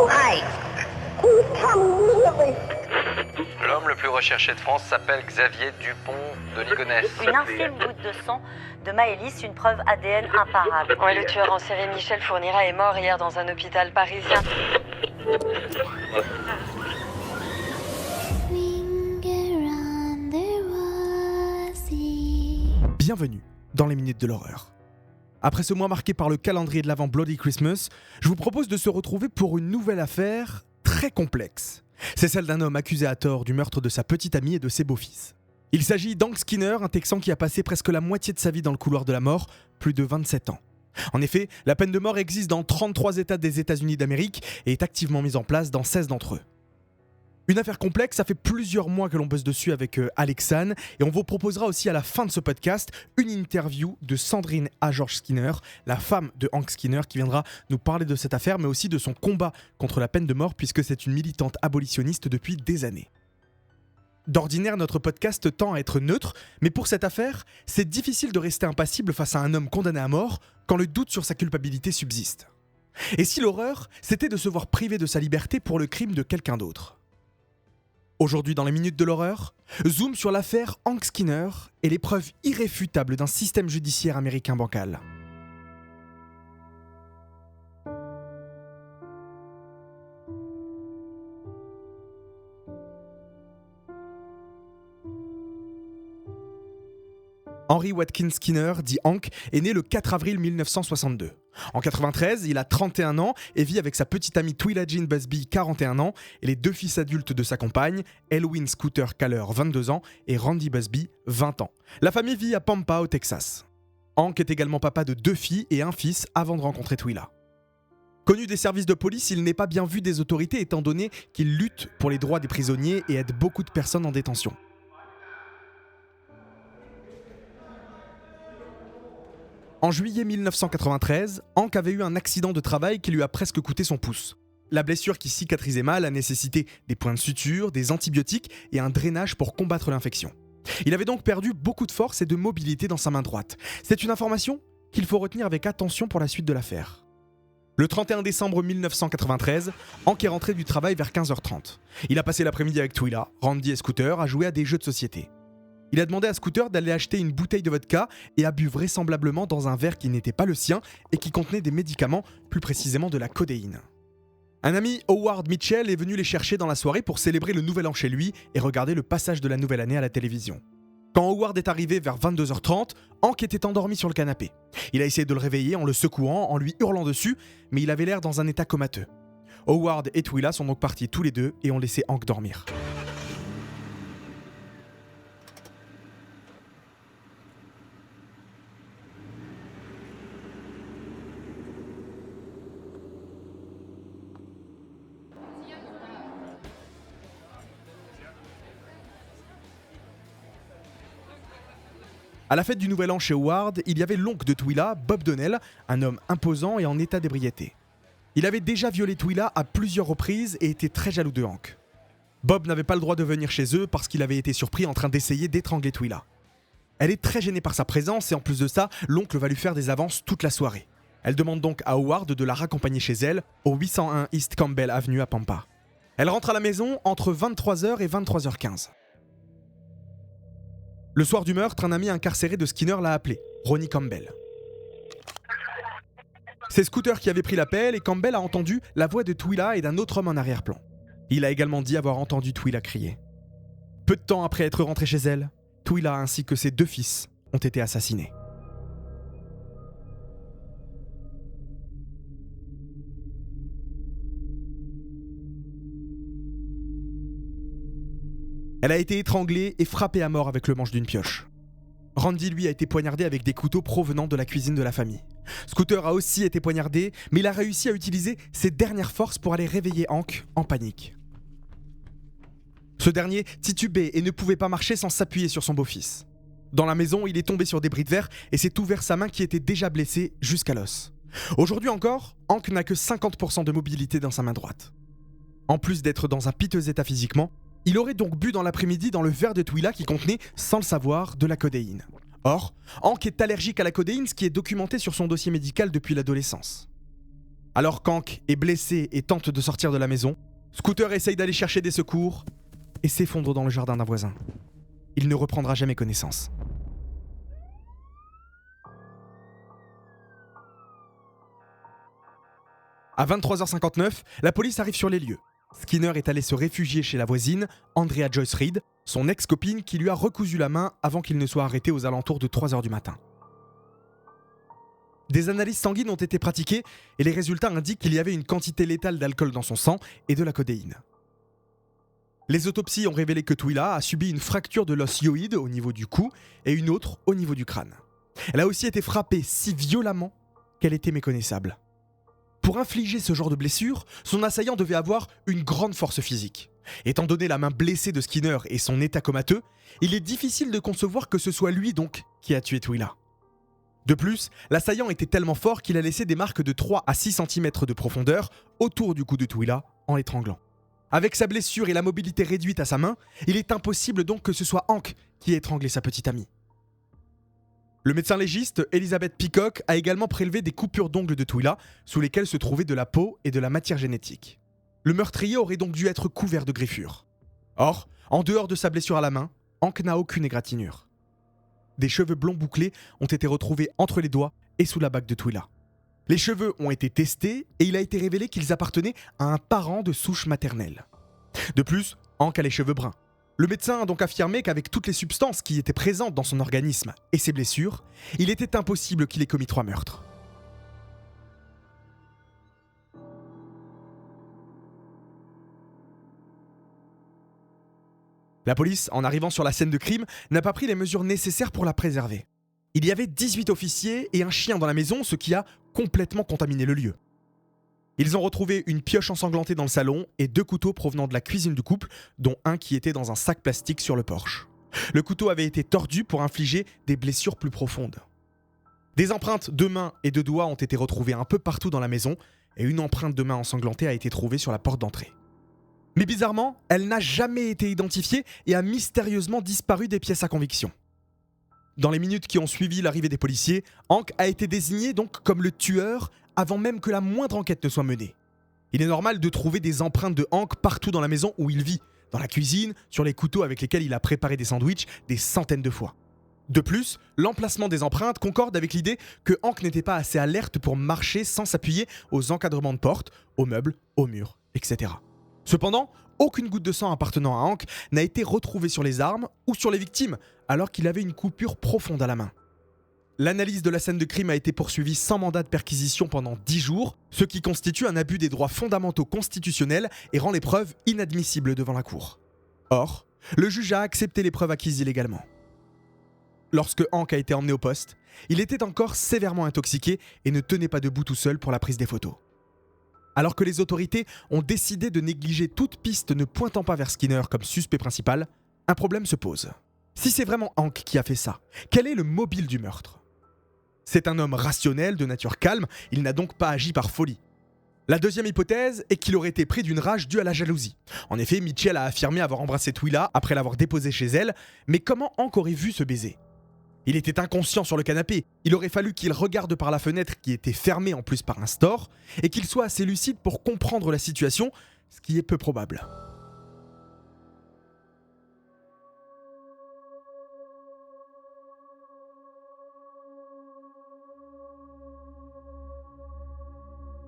Why? Please come immediately. L'homme le plus recherché de France s'appelle Xavier Dupont de Ligonnès. Une infime goutte de sang de Maëlys, une preuve ADN imparable. Ouais, le tueur en série Michel Fournira est mort hier dans un hôpital parisien. Bienvenue dans les Minutes de l'Horreur. Après ce mois marqué par le calendrier de l'Avent Bloody Christmas, je vous propose de se retrouver pour une nouvelle affaire très complexe. C'est celle d'un homme accusé à tort du meurtre de sa petite amie et de ses beaux-fils. Il s'agit d'Hank Skinner, un Texan qui a passé presque la moitié de sa vie dans le couloir de la mort, plus de 27 ans. En effet, la peine de mort existe dans 33 États des États-Unis d'Amérique et est activement mise en place dans 16 d'entre eux. Une affaire complexe, ça fait plusieurs mois que l'on bosse dessus avec Alexane et on vous proposera aussi à la fin de ce podcast une interview de Sandrine A. George Skinner, la femme de Hank Skinner, qui viendra nous parler de cette affaire mais aussi de son combat contre la peine de mort puisque c'est une militante abolitionniste depuis des années. D'ordinaire, notre podcast tend à être neutre, mais pour cette affaire, c'est difficile de rester impassible face à un homme condamné à mort quand le doute sur sa culpabilité subsiste. Et si l'horreur, c'était de se voir privé de sa liberté pour le crime de quelqu'un d'autre ? Aujourd'hui dans les Minutes de l'Horreur, zoom sur l'affaire Hank Skinner et les preuves irréfutables d'un système judiciaire américain bancal. Henry Watkins Skinner, dit Hank, est né le 4 avril 1962. En 1993, il a 31 ans et vit avec sa petite amie Twila Jean Busby, 41 ans, et les deux fils adultes de sa compagne, Elwyn Scooter Kaller, 22 ans, et Randy Busby, 20 ans. La famille vit à Pampa, au Texas. Hank est également papa de 2 filles et un fils avant de rencontrer Twila. Connu des services de police, il n'est pas bien vu des autorités étant donné qu'il lutte pour les droits des prisonniers et aide beaucoup de personnes en détention. En juillet 1993, Hank avait eu un accident de travail qui lui a presque coûté son pouce. La blessure qui cicatrisait mal a nécessité des points de suture, des antibiotiques et un drainage pour combattre l'infection. Il avait donc perdu beaucoup de force et de mobilité dans sa main droite. C'est une information qu'il faut retenir avec attention pour la suite de l'affaire. Le 31 décembre 1993, Hank est rentré du travail vers 15h30. Il a passé l'après-midi avec Twila, Randy et Scooter à jouer à des jeux de société. Il a demandé à Scooter d'aller acheter une bouteille de vodka et a bu vraisemblablement dans un verre qui n'était pas le sien et qui contenait des médicaments, plus précisément de la codéine. Un ami, Howard Mitchell, est venu les chercher dans la soirée pour célébrer le nouvel an chez lui et regarder le passage de la nouvelle année à la télévision. Quand Howard est arrivé vers 22h30, Hank était endormi sur le canapé. Il a essayé de le réveiller en le secouant, en lui hurlant dessus, mais il avait l'air dans un état comateux. Howard et Twila sont donc partis tous les deux et ont laissé Hank dormir. À la fête du Nouvel An chez Howard, il y avait l'oncle de Twila, Bob Donnell, un homme imposant et en état d'ébriété. Il avait déjà violé Twila à plusieurs reprises et était très jaloux de Hank. Bob n'avait pas le droit de venir chez eux parce qu'il avait été surpris en train d'essayer d'étrangler Twila. Elle est très gênée par sa présence et en plus de ça, l'oncle va lui faire des avances toute la soirée. Elle demande donc à Howard de la raccompagner chez elle, au 801 East Campbell Avenue à Pampa. Elle rentre à la maison entre 23h et 23h15. Le soir du meurtre, un ami incarcéré de Skinner l'a appelé, Ronnie Campbell. C'est Scooter qui avait pris l'appel et Campbell a entendu la voix de Twila et d'un autre homme en arrière-plan. Il a également dit avoir entendu Twila crier. Peu de temps après être rentré chez elle, Twila ainsi que ses 2 fils ont été assassinés. Elle a été étranglée et frappée à mort avec le manche d'une pioche. Randy, lui, a été poignardé avec des couteaux provenant de la cuisine de la famille. Scooter a aussi été poignardé, mais il a réussi à utiliser ses dernières forces pour aller réveiller Hank en panique. Ce dernier titubait et ne pouvait pas marcher sans s'appuyer sur son beau-fils. Dans la maison, il est tombé sur des bris de verre et s'est ouvert sa main qui était déjà blessée jusqu'à l'os. Aujourd'hui encore, Hank n'a que 50% de mobilité dans sa main droite. En plus d'être dans un piteux état physiquement, il aurait donc bu dans l'après-midi dans le verre de Twila qui contenait, sans le savoir, de la codéine. Or, Hank est allergique à la codéine, ce qui est documenté sur son dossier médical depuis l'adolescence. Alors qu'Hank est blessé et tente de sortir de la maison, Scooter essaye d'aller chercher des secours et s'effondre dans le jardin d'un voisin. Il ne reprendra jamais connaissance. À 23h59, la police arrive sur les lieux. Skinner est allé se réfugier chez la voisine, Andrea Joyce Reed, son ex-copine qui lui a recousu la main avant qu'il ne soit arrêté aux alentours de 3h du matin. Des analyses sanguines ont été pratiquées et les résultats indiquent qu'il y avait une quantité létale d'alcool dans son sang et de la codéine. Les autopsies ont révélé que Twila a subi une fracture de l'os hyoïde au niveau du cou et une autre au niveau du crâne. Elle a aussi été frappée si violemment qu'elle était méconnaissable. Pour infliger ce genre de blessure, son assaillant devait avoir une grande force physique. Étant donné la main blessée de Skinner et son état comateux, il est difficile de concevoir que ce soit lui donc qui a tué Twila. De plus, l'assaillant était tellement fort qu'il a laissé des marques de 3 à 6 cm de profondeur autour du cou de Twila en l'étranglant. Avec sa blessure et la mobilité réduite à sa main, il est impossible donc que ce soit Hank qui ait étranglé sa petite amie. Le médecin légiste Elizabeth Peacock a également prélevé des coupures d'ongles de Twila sous lesquelles se trouvait de la peau et de la matière génétique. Le meurtrier aurait donc dû être couvert de griffures. Or, en dehors de sa blessure à la main, Hank n'a aucune égratignure. Des cheveux blonds bouclés ont été retrouvés entre les doigts et sous la bague de Twila. Les cheveux ont été testés et il a été révélé qu'ils appartenaient à un parent de souche maternelle. De plus, Hank a les cheveux bruns. Le médecin a donc affirmé qu'avec toutes les substances qui étaient présentes dans son organisme et ses blessures, il était impossible qu'il ait commis 3 meurtres. La police, en arrivant sur la scène de crime, n'a pas pris les mesures nécessaires pour la préserver. Il y avait 18 officiers et un chien dans la maison, ce qui a complètement contaminé le lieu. Ils ont retrouvé une pioche ensanglantée dans le salon et 2 couteaux provenant de la cuisine du couple, dont un qui était dans un sac plastique sur le porche. Le couteau avait été tordu pour infliger des blessures plus profondes. Des empreintes de mains et de doigts ont été retrouvées un peu partout dans la maison et une empreinte de main ensanglantée a été trouvée sur la porte d'entrée. Mais bizarrement, elle n'a jamais été identifiée et a mystérieusement disparu des pièces à conviction. Dans les minutes qui ont suivi l'arrivée des policiers, Hank a été désigné donc comme le tueur avant même que la moindre enquête ne soit menée. Il est normal de trouver des empreintes de Hank partout dans la maison où il vit, dans la cuisine, sur les couteaux avec lesquels il a préparé des sandwichs des centaines de fois. De plus, l'emplacement des empreintes concorde avec l'idée que Hank n'était pas assez alerte pour marcher sans s'appuyer aux encadrements de portes, aux meubles, aux murs, etc. Cependant, aucune goutte de sang appartenant à Hank n'a été retrouvée sur les armes ou sur les victimes, alors qu'il avait une coupure profonde à la main. L'analyse de la scène de crime a été poursuivie sans mandat de perquisition pendant 10 jours, ce qui constitue un abus des droits fondamentaux constitutionnels et rend les preuves inadmissibles devant la cour. Or, le juge a accepté les preuves acquises illégalement. Lorsque Hank a été emmené au poste, il était encore sévèrement intoxiqué et ne tenait pas debout tout seul pour la prise des photos. Alors que les autorités ont décidé de négliger toute piste ne pointant pas vers Skinner comme suspect principal, un problème se pose. Si c'est vraiment Hank qui a fait ça, quel est le mobile du meurtre ? C'est un homme rationnel, de nature calme, il n'a donc pas agi par folie. La deuxième hypothèse est qu'il aurait été pris d'une rage due à la jalousie. En effet, Mitchell a affirmé avoir embrassé Twila après l'avoir déposée chez elle, mais comment Hank aurait vu ce baiser ? Il était inconscient sur le canapé, il aurait fallu qu'il regarde par la fenêtre qui était fermée en plus par un store, et qu'il soit assez lucide pour comprendre la situation, ce qui est peu probable.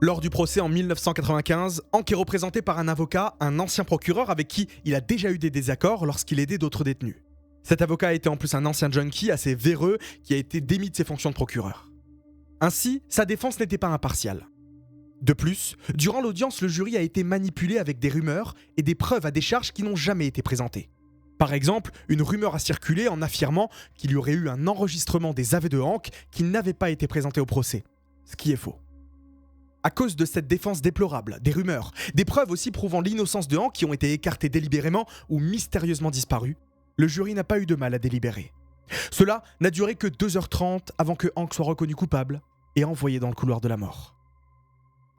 Lors du procès en 1995, Hank est représenté par un avocat, un ancien procureur avec qui il a déjà eu des désaccords lorsqu'il aidait d'autres détenus. Cet avocat était en plus un ancien junkie assez véreux qui a été démis de ses fonctions de procureur. Ainsi, sa défense n'était pas impartiale. De plus, durant l'audience, le jury a été manipulé avec des rumeurs et des preuves à décharge qui n'ont jamais été présentées. Par exemple, une rumeur a circulé en affirmant qu'il y aurait eu un enregistrement des aveux de Hank qui n'avait pas été présenté au procès, ce qui est faux. À cause de cette défense déplorable, des rumeurs, des preuves aussi prouvant l'innocence de Hank qui ont été écartées délibérément ou mystérieusement disparues, le jury n'a pas eu de mal à délibérer. Cela n'a duré que 2h30 avant que Hank soit reconnu coupable et envoyé dans le couloir de la mort.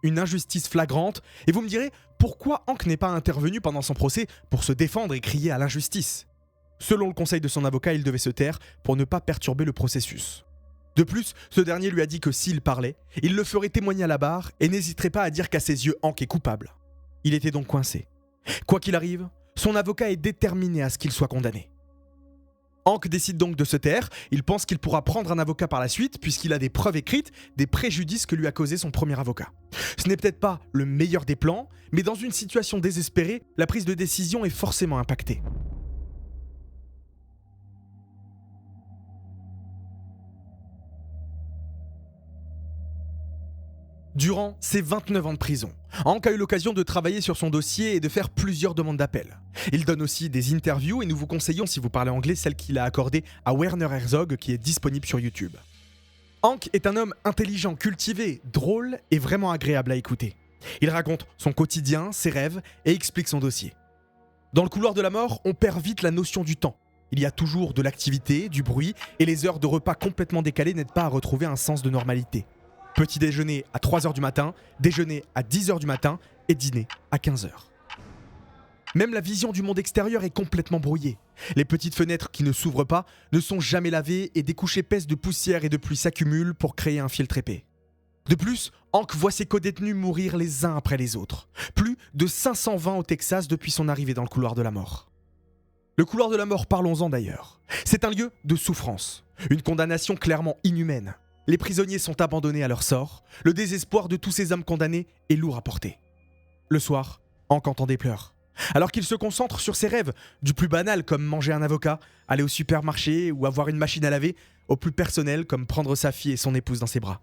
Une injustice flagrante, et vous me direz, pourquoi Hank n'est pas intervenu pendant son procès pour se défendre et crier à l'injustice ? Selon le conseil de son avocat, il devait se taire pour ne pas perturber le processus. De plus, ce dernier lui a dit que s'il parlait, il le ferait témoigner à la barre et n'hésiterait pas à dire qu'à ses yeux, Hank est coupable. Il était donc coincé. Quoi qu'il arrive, son avocat est déterminé à ce qu'il soit condamné. Hank décide donc de se taire, il pense qu'il pourra prendre un avocat par la suite puisqu'il a des preuves écrites des préjudices que lui a causé son premier avocat. Ce n'est peut-être pas le meilleur des plans, mais dans une situation désespérée, la prise de décision est forcément impactée. Durant ses 29 ans de prison, Hank a eu l'occasion de travailler sur son dossier et de faire plusieurs demandes d'appel. Il donne aussi des interviews et nous vous conseillons, si vous parlez anglais, celle qu'il a accordée à Werner Herzog qui est disponible sur YouTube. Hank est un homme intelligent, cultivé, drôle et vraiment agréable à écouter. Il raconte son quotidien, ses rêves et explique son dossier. Dans le couloir de la mort, on perd vite la notion du temps. Il y a toujours de l'activité, du bruit et les heures de repas complètement décalées n'aident pas à retrouver un sens de normalité. Petit déjeuner à 3h du matin, déjeuner à 10h du matin et dîner à 15h. Même la vision du monde extérieur est complètement brouillée. Les petites fenêtres qui ne s'ouvrent pas ne sont jamais lavées et des couches épaisses de poussière et de pluie s'accumulent pour créer un filtre épais. De plus, Hank voit ses codétenus mourir les uns après les autres. Plus de 520 au Texas depuis son arrivée dans le couloir de la mort. Le couloir de la mort, parlons-en d'ailleurs. C'est un lieu de souffrance, une condamnation clairement inhumaine. Les prisonniers sont abandonnés à leur sort, le désespoir de tous ces hommes condamnés est lourd à porter. Le soir, Hank entend des pleurs. Alors qu'il se concentre sur ses rêves, du plus banal comme manger un avocat, aller au supermarché ou avoir une machine à laver, au plus personnel comme prendre sa fille et son épouse dans ses bras.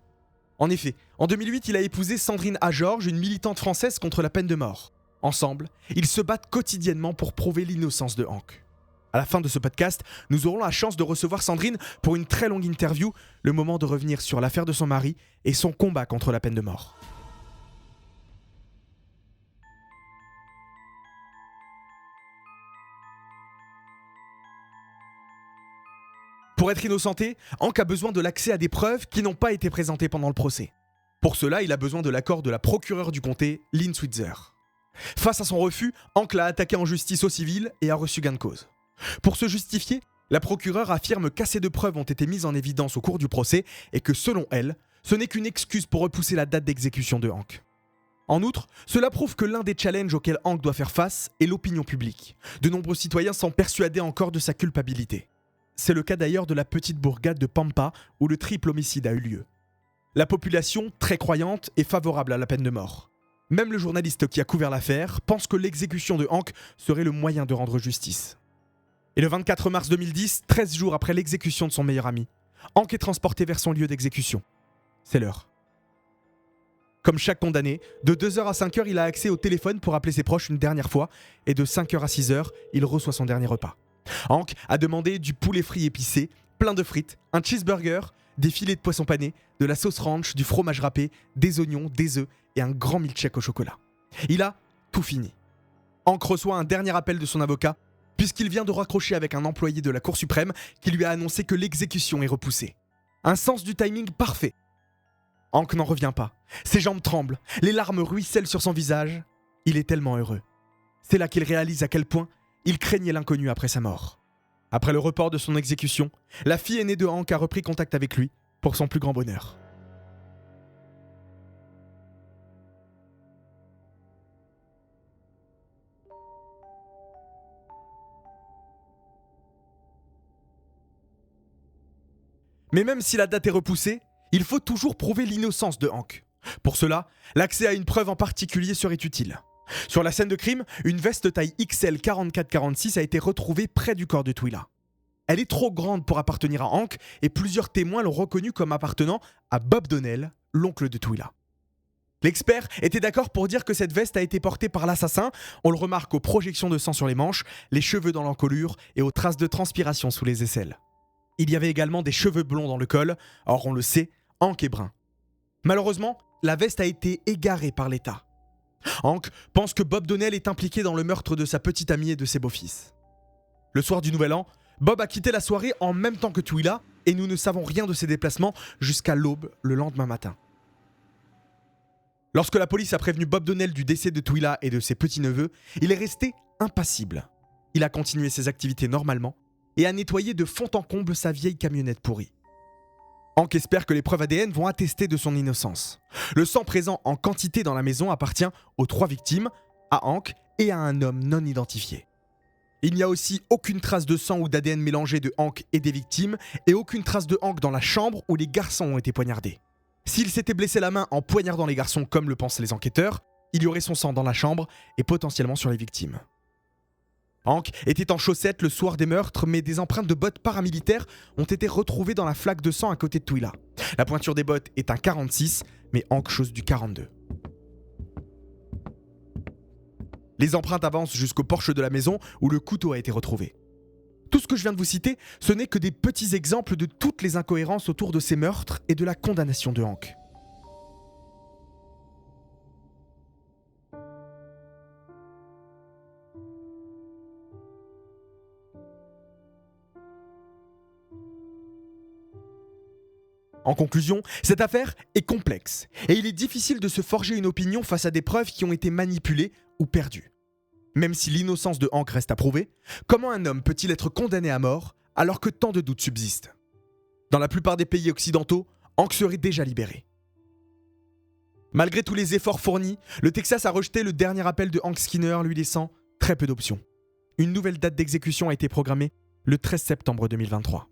En effet, en 2008, il a épousé Sandrine Georges, une militante française contre la peine de mort. Ensemble, ils se battent quotidiennement pour prouver l'innocence de Hank. À la fin de ce podcast, nous aurons la chance de recevoir Sandrine pour une très longue interview, le moment de revenir sur l'affaire de son mari et son combat contre la peine de mort. Pour être innocenté, Hank a besoin de l'accès à des preuves qui n'ont pas été présentées pendant le procès. Pour cela, il a besoin de l'accord de la procureure du comté, Lynn Switzer. Face à son refus, Hank l'a attaqué en justice au civil et a reçu gain de cause. Pour se justifier, la procureure affirme qu'assez de preuves ont été mises en évidence au cours du procès et que selon elle, ce n'est qu'une excuse pour repousser la date d'exécution de Hank. En outre, cela prouve que l'un des challenges auxquels Hank doit faire face est l'opinion publique. De nombreux citoyens sont persuadés encore de sa culpabilité. C'est le cas d'ailleurs de la petite bourgade de Pampa où le triple homicide a eu lieu. La population, très croyante, est favorable à la peine de mort. Même le journaliste qui a couvert l'affaire pense que l'exécution de Hank serait le moyen de rendre justice. Et le 24 mars 2010, 13 jours après l'exécution de son meilleur ami, Hank est transporté vers son lieu d'exécution. C'est l'heure. Comme chaque condamné, de 2h à 5h, il a accès au téléphone pour appeler ses proches une dernière fois, et de 5h à 6h, il reçoit son dernier repas. Hank a demandé du poulet frit épicé, plein de frites, un cheeseburger, des filets de poisson pané, de la sauce ranch, du fromage râpé, des oignons, des œufs et un grand milkshake au chocolat. Il a tout fini. Hank reçoit un dernier appel de son avocat, puisqu'il vient de raccrocher avec un employé de la Cour suprême qui lui a annoncé que l'exécution est repoussée. Un sens du timing parfait. Hank n'en revient pas. Ses jambes tremblent, les larmes ruissellent sur son visage. Il est tellement heureux. C'est là qu'il réalise à quel point il craignait l'inconnu après sa mort. Après le report de son exécution, la fille aînée de Hank a repris contact avec lui pour son plus grand bonheur. Mais même si la date est repoussée, il faut toujours prouver l'innocence de Hank. Pour cela, l'accès à une preuve en particulier serait utile. Sur la scène de crime, une veste taille XL 44-46 a été retrouvée près du corps de Twila. Elle est trop grande pour appartenir à Hank et plusieurs témoins l'ont reconnue comme appartenant à Bob Donnell, l'oncle de Twila. L'expert était d'accord pour dire que cette veste a été portée par l'assassin. On le remarque aux projections de sang sur les manches, les cheveux dans l'encolure et aux traces de transpiration sous les aisselles. Il y avait également des cheveux blonds dans le col, or on le sait, Hank est brun. Malheureusement, la veste a été égarée par l'État. Hank pense que Bob Donnell est impliqué dans le meurtre de sa petite amie et de ses beaux-fils. Le soir du Nouvel An, Bob a quitté la soirée en même temps que Twila et nous ne savons rien de ses déplacements jusqu'à l'aube le lendemain matin. Lorsque la police a prévenu Bob Donnell du décès de Twila et de ses petits-neveux, il est resté impassible. Il a continué ses activités normalement et a nettoyé de fond en comble sa vieille camionnette pourrie. Hank espère que les preuves ADN vont attester de son innocence. Le sang présent en quantité dans la maison appartient aux 3 victimes, à Hank et à un homme non identifié. Il n'y a aussi aucune trace de sang ou d'ADN mélangé de Hank et des victimes et aucune trace de Hank dans la chambre où les garçons ont été poignardés. S'il s'était blessé la main en poignardant les garçons comme le pensent les enquêteurs, il y aurait son sang dans la chambre et potentiellement sur les victimes. Hank était en chaussettes le soir des meurtres, mais des empreintes de bottes paramilitaires ont été retrouvées dans la flaque de sang à côté de Twila. La pointure des bottes est un 46, mais Hank chausse du 42. Les empreintes avancent jusqu'au porche de la maison où le couteau a été retrouvé. Tout ce que je viens de vous citer, ce n'est que des petits exemples de toutes les incohérences autour de ces meurtres et de la condamnation de Hank. En conclusion, cette affaire est complexe et il est difficile de se forger une opinion face à des preuves qui ont été manipulées ou perdues. Même si l'innocence de Hank reste à prouver, comment un homme peut-il être condamné à mort alors que tant de doutes subsistent ? Dans la plupart des pays occidentaux, Hank serait déjà libéré. Malgré tous les efforts fournis, le Texas a rejeté le dernier appel de Hank Skinner, lui laissant très peu d'options. Une nouvelle date d'exécution a été programmée le 13 septembre 2023.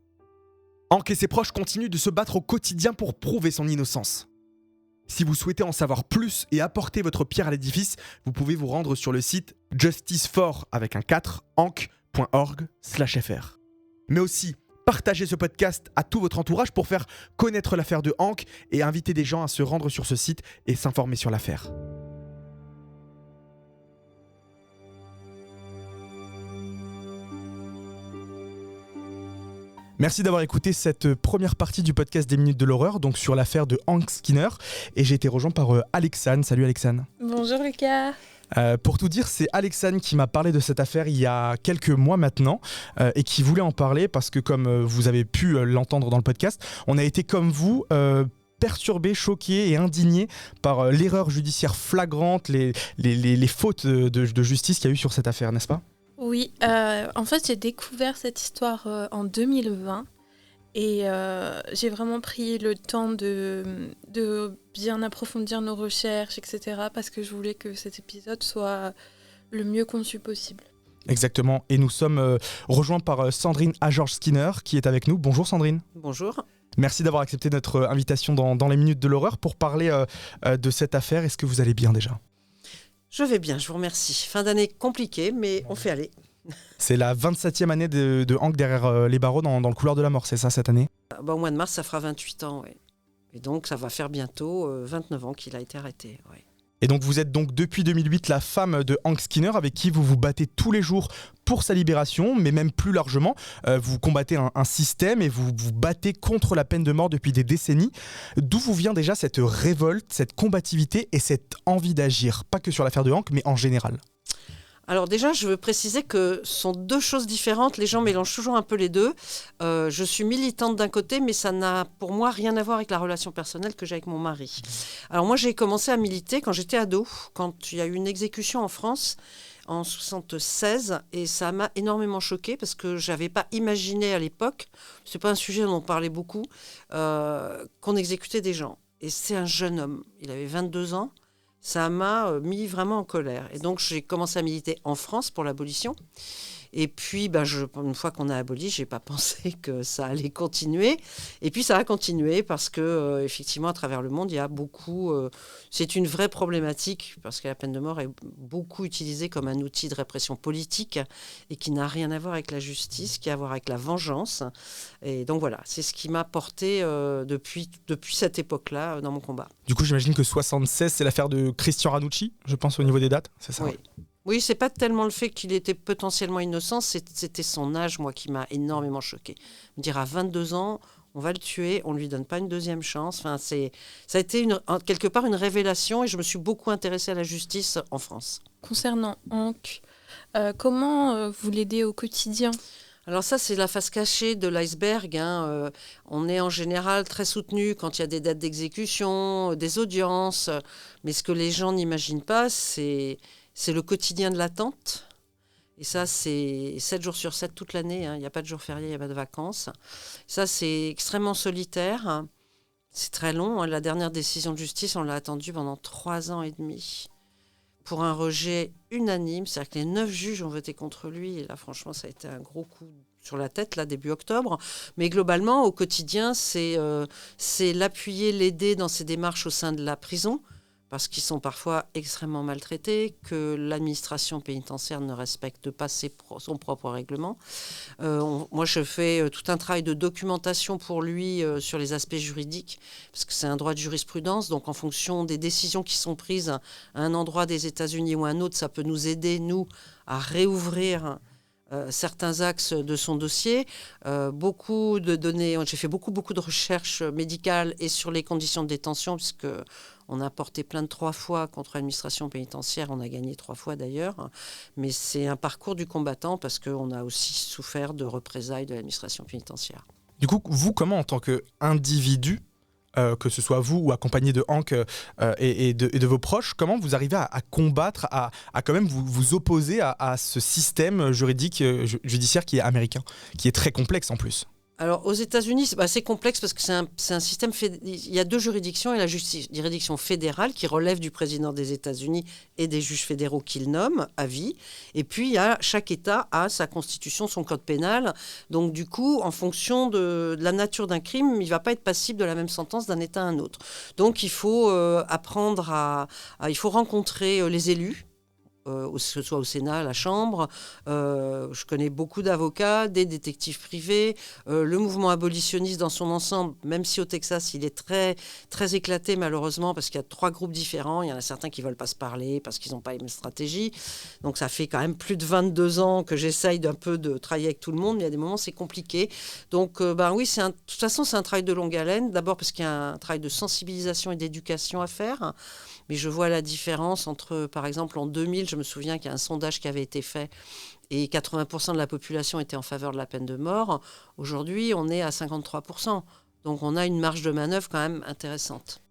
Hank et ses proches continuent de se battre au quotidien pour prouver son innocence. Si vous souhaitez en savoir plus et apporter votre pierre à l'édifice, vous pouvez vous rendre sur le site justicefor.hank.org/fr. Mais aussi, partagez ce podcast à tout votre entourage pour faire connaître l'affaire de Hank et inviter des gens à se rendre sur ce site et s'informer sur l'affaire. Merci d'avoir écouté cette première partie du podcast des Minutes de l'Horreur, donc sur l'affaire de Hank Skinner. Et j'ai été rejoint par Alexane. Salut Alexane. Bonjour Lucas. Pour tout dire, c'est Alexane qui m'a parlé de cette affaire il y a quelques mois maintenant et qui voulait en parler parce que comme vous avez pu l'entendre dans le podcast, on a été comme vous perturbé, choqué et indigné par l'erreur judiciaire flagrante, les fautes de justice qu'il y a eu sur cette affaire, n'est-ce pas ? Oui, en fait j'ai découvert cette histoire en 2020 et j'ai vraiment pris le temps de bien approfondir nos recherches, etc. parce que je voulais que cet épisode soit le mieux conçu possible. Exactement, et nous sommes rejoints par Sandrine George Skinner qui est avec nous. Bonjour Sandrine. Bonjour. Merci d'avoir accepté notre invitation dans les Minutes de l'Horreur pour parler de cette affaire. Est-ce que vous allez bien déjà ? Je vais bien, je vous remercie. Fin d'année compliquée, mais on fait aller. C'est la 27e année de Hank derrière les barreaux dans le couloir de la mort, c'est ça cette année ? Au mois de mars, ça fera 28 ans, oui. Et donc, ça va faire bientôt 29 ans qu'il a été arrêté, oui. Et donc, vous êtes donc depuis 2008 la femme de Hank Skinner avec qui vous vous battez tous les jours pour sa libération, mais même plus largement, vous combattez un système et vous vous battez contre la peine de mort depuis des décennies. D'où vous vient déjà cette révolte, cette combativité et cette envie d'agir, pas que sur l'affaire de Hank, mais en général ? Alors déjà, je veux préciser que ce sont deux choses différentes. Les gens mélangent toujours un peu les deux. Je suis militante d'un côté, mais ça n'a pour moi rien à voir avec la relation personnelle que j'ai avec mon mari. Alors moi, j'ai commencé à militer quand j'étais ado, quand il y a eu une exécution en France en 1976, et ça m'a énormément choquée parce que je n'avais pas imaginé à l'époque, c'est pas un sujet dont on parlait beaucoup, qu'on exécutait des gens. Et c'est un jeune homme, il avait 22 ans. Ça m'a mis vraiment en colère. Et donc, j'ai commencé à militer en France pour l'abolition. Et puis, une fois qu'on a aboli, je n'ai pas pensé que ça allait continuer. Et puis, ça a continué parce que, effectivement, à travers le monde, il y a beaucoup... c'est une vraie problématique parce que la peine de mort est beaucoup utilisée comme un outil de répression politique et qui n'a rien à voir avec la justice, qui a à voir avec la vengeance. Et donc, voilà, c'est ce qui m'a porté depuis cette époque-là dans mon combat. Du coup, j'imagine que 76, c'est l'affaire de Christian Ranucci, je pense, au niveau des dates, c'est ça ? Oui. Oui, c'est pas tellement le fait qu'il était potentiellement innocent, c'était son âge, moi, qui m'a énormément choquée. Me dire à 22 ans, on va le tuer, on lui donne pas une deuxième chance. Enfin, ça a été quelque part une révélation et je me suis beaucoup intéressée à la justice en France. Concernant Hank, comment vous l'aidez au quotidien ? Alors ça, c'est la face cachée de l'iceberg. On est en général très soutenu quand il y a des dates d'exécution, des audiences. Mais ce que les gens n'imaginent pas, c'est le quotidien de l'attente. Et ça, c'est 7 jours sur 7 toute l'année. Il n'y a pas de jours fériés, il n'y a pas de vacances. Ça, c'est extrêmement solitaire. C'est très long. La dernière décision de justice, on l'a attendue pendant 3 ans et demi. Pour un rejet unanime. C'est-à-dire que les 9 juges ont voté contre lui. Et là, franchement, ça a été un gros coup sur la tête, là, début octobre. Mais globalement, au quotidien, c'est l'appuyer, l'aider dans ses démarches au sein de la prison, parce qu'ils sont parfois extrêmement maltraités, que l'administration pénitentiaire ne respecte pas son propre règlement. Moi, je fais tout un travail de documentation pour lui sur les aspects juridiques, parce que c'est un droit de jurisprudence, donc en fonction des décisions qui sont prises à un endroit des États-Unis ou à un autre, ça peut nous aider, nous, à réouvrir certains axes de son dossier. Beaucoup de données, j'ai fait beaucoup de recherches médicales et sur les conditions de détention, puisque on a porté plainte 3 fois contre l'administration pénitentiaire, on a gagné 3 fois d'ailleurs, mais c'est un parcours du combattant parce qu'on a aussi souffert de représailles de l'administration pénitentiaire. Du coup, vous, comment en tant qu'individu, que ce soit vous ou accompagné de Hank et de vos proches, comment vous arrivez à combattre, à quand même vous opposer à ce système juridique, judiciaire qui est américain, qui est très complexe en plus? Alors, aux États-Unis, c'est assez complexe parce que c'est un système. Il y a 2 juridictions. Il y a la juridiction fédérale qui relève du président des États-Unis et des juges fédéraux qu'il nomme à vie. Et puis, chaque État a sa constitution, son code pénal. Donc, du coup, en fonction de la nature d'un crime, il ne va pas être passible de la même sentence d'un État à un autre. Donc, il faut il faut rencontrer les élus. Que ce soit au Sénat, à la Chambre. Je connais beaucoup d'avocats, des détectives privés. Le mouvement abolitionniste dans son ensemble, même si au Texas, il est très, très éclaté malheureusement, parce qu'il y a 3 groupes différents. Il y en a certains qui ne veulent pas se parler parce qu'ils n'ont pas les mêmes stratégies. Donc ça fait quand même plus de 22 ans que j'essaye d'un peu de travailler avec tout le monde, mais il y a des moments c'est compliqué. Donc oui, de toute façon, c'est un travail de longue haleine. D'abord parce qu'il y a un travail de sensibilisation et d'éducation à faire. Mais je vois la différence entre, par exemple, en 2000, je me souviens qu'il y a un sondage qui avait été fait et 80% de la population était en faveur de la peine de mort. Aujourd'hui, on est à 53%. Donc, on a une marge de manœuvre quand même intéressante.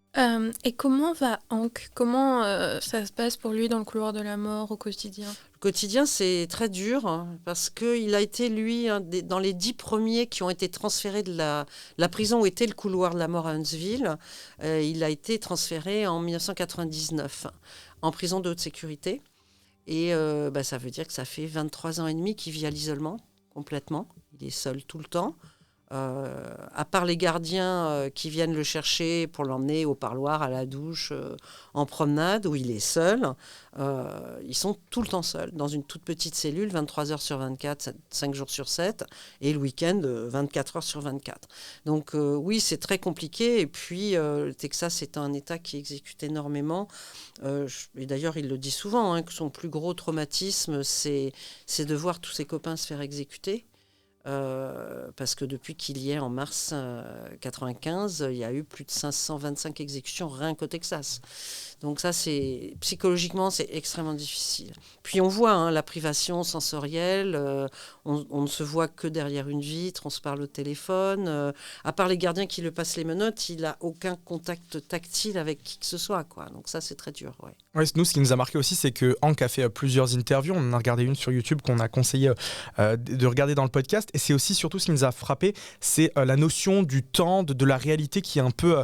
Et comment va Hank? Comment ça se passe pour lui dans le couloir de la mort au quotidien? Le quotidien, c'est très dur parce qu'il a été, lui, dans les 10 premiers qui ont été transférés de la prison où était le couloir de la mort à Huntsville. Il a été transféré en 1999 en prison de haute sécurité. Et ça veut dire que ça fait 23 ans et demi qu'il vit à l'isolement complètement. Il est seul tout le temps. À part les gardiens qui viennent le chercher pour l'emmener au parloir, à la douche, en promenade, où il est seul, ils sont tout le temps seuls, dans une toute petite cellule, 23 heures sur 24, 5 jours sur 7, et le week-end, 24 heures sur 24. Donc oui, c'est très compliqué, et puis le Texas est un État qui exécute énormément, et d'ailleurs il le dit souvent, que son plus gros traumatisme, c'est de voir tous ses copains se faire exécuter. Parce que depuis qu'il y est en mars 95, il y a eu plus de 525 exécutions rien qu'au Texas. Donc ça, psychologiquement, c'est extrêmement difficile. Puis on voit la privation sensorielle, on ne se voit que derrière une vitre, on se parle au téléphone. À part les gardiens qui le passent les menottes, il n'a aucun contact tactile avec qui que ce soit, quoi. Donc ça, c'est très dur, ouais. Ouais, nous, ce qui nous a marqué aussi, c'est que Hank a fait plusieurs interviews. On en a regardé une sur YouTube qu'on a conseillé de regarder dans le podcast. Et c'est aussi surtout ce qui nous a frappé, c'est la notion du temps, de la réalité qui est un peu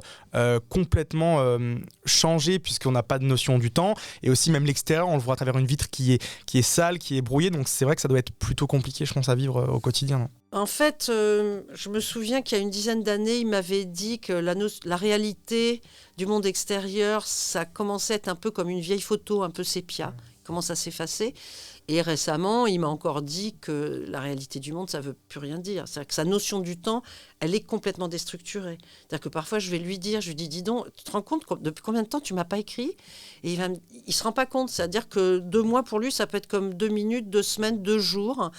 complètement changée puisqu'on n'a pas de notion du temps. Et aussi même l'extérieur, on le voit à travers une vitre qui est sale, qui est brouillée. Donc c'est vrai que ça doit être plutôt compliqué, je pense, à vivre au quotidien. Non ? En fait, je me souviens qu'il y a une dizaine d'années, il m'avait dit que la réalité du monde extérieur, ça commençait à être un peu comme une vieille photo, un peu sépia, commence à s'effacer. Et récemment, il m'a encore dit que la réalité du monde, ça ne veut plus rien dire. C'est-à-dire que sa notion du temps, elle est complètement déstructurée. C'est-à-dire que parfois, je lui dis, dis donc, tu te rends compte depuis combien de temps tu ne m'as pas écrit? Et il ne se rend pas compte. C'est-à-dire que 2 mois, pour lui, ça peut être comme 2 minutes, 2 semaines, 2 jours.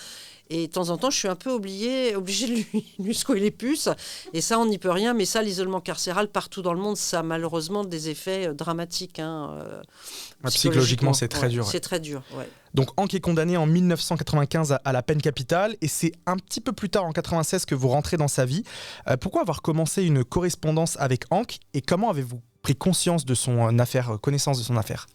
Et de temps en temps, je suis un peu obligée de lui secouer les puces. Et ça, on n'y peut rien. Mais ça, l'isolement carcéral, partout dans le monde, ça a malheureusement des effets dramatiques. Psychologiquement, c'est très dur. C'est très dur, ouais. Donc Hank est condamné en 1995 à la peine capitale et c'est un petit peu plus tard, en 96, que vous rentrez dans sa vie. Pourquoi avoir commencé une correspondance avec Hank et comment avez-vous pris conscience de son affaire, connaissance de son affaire ?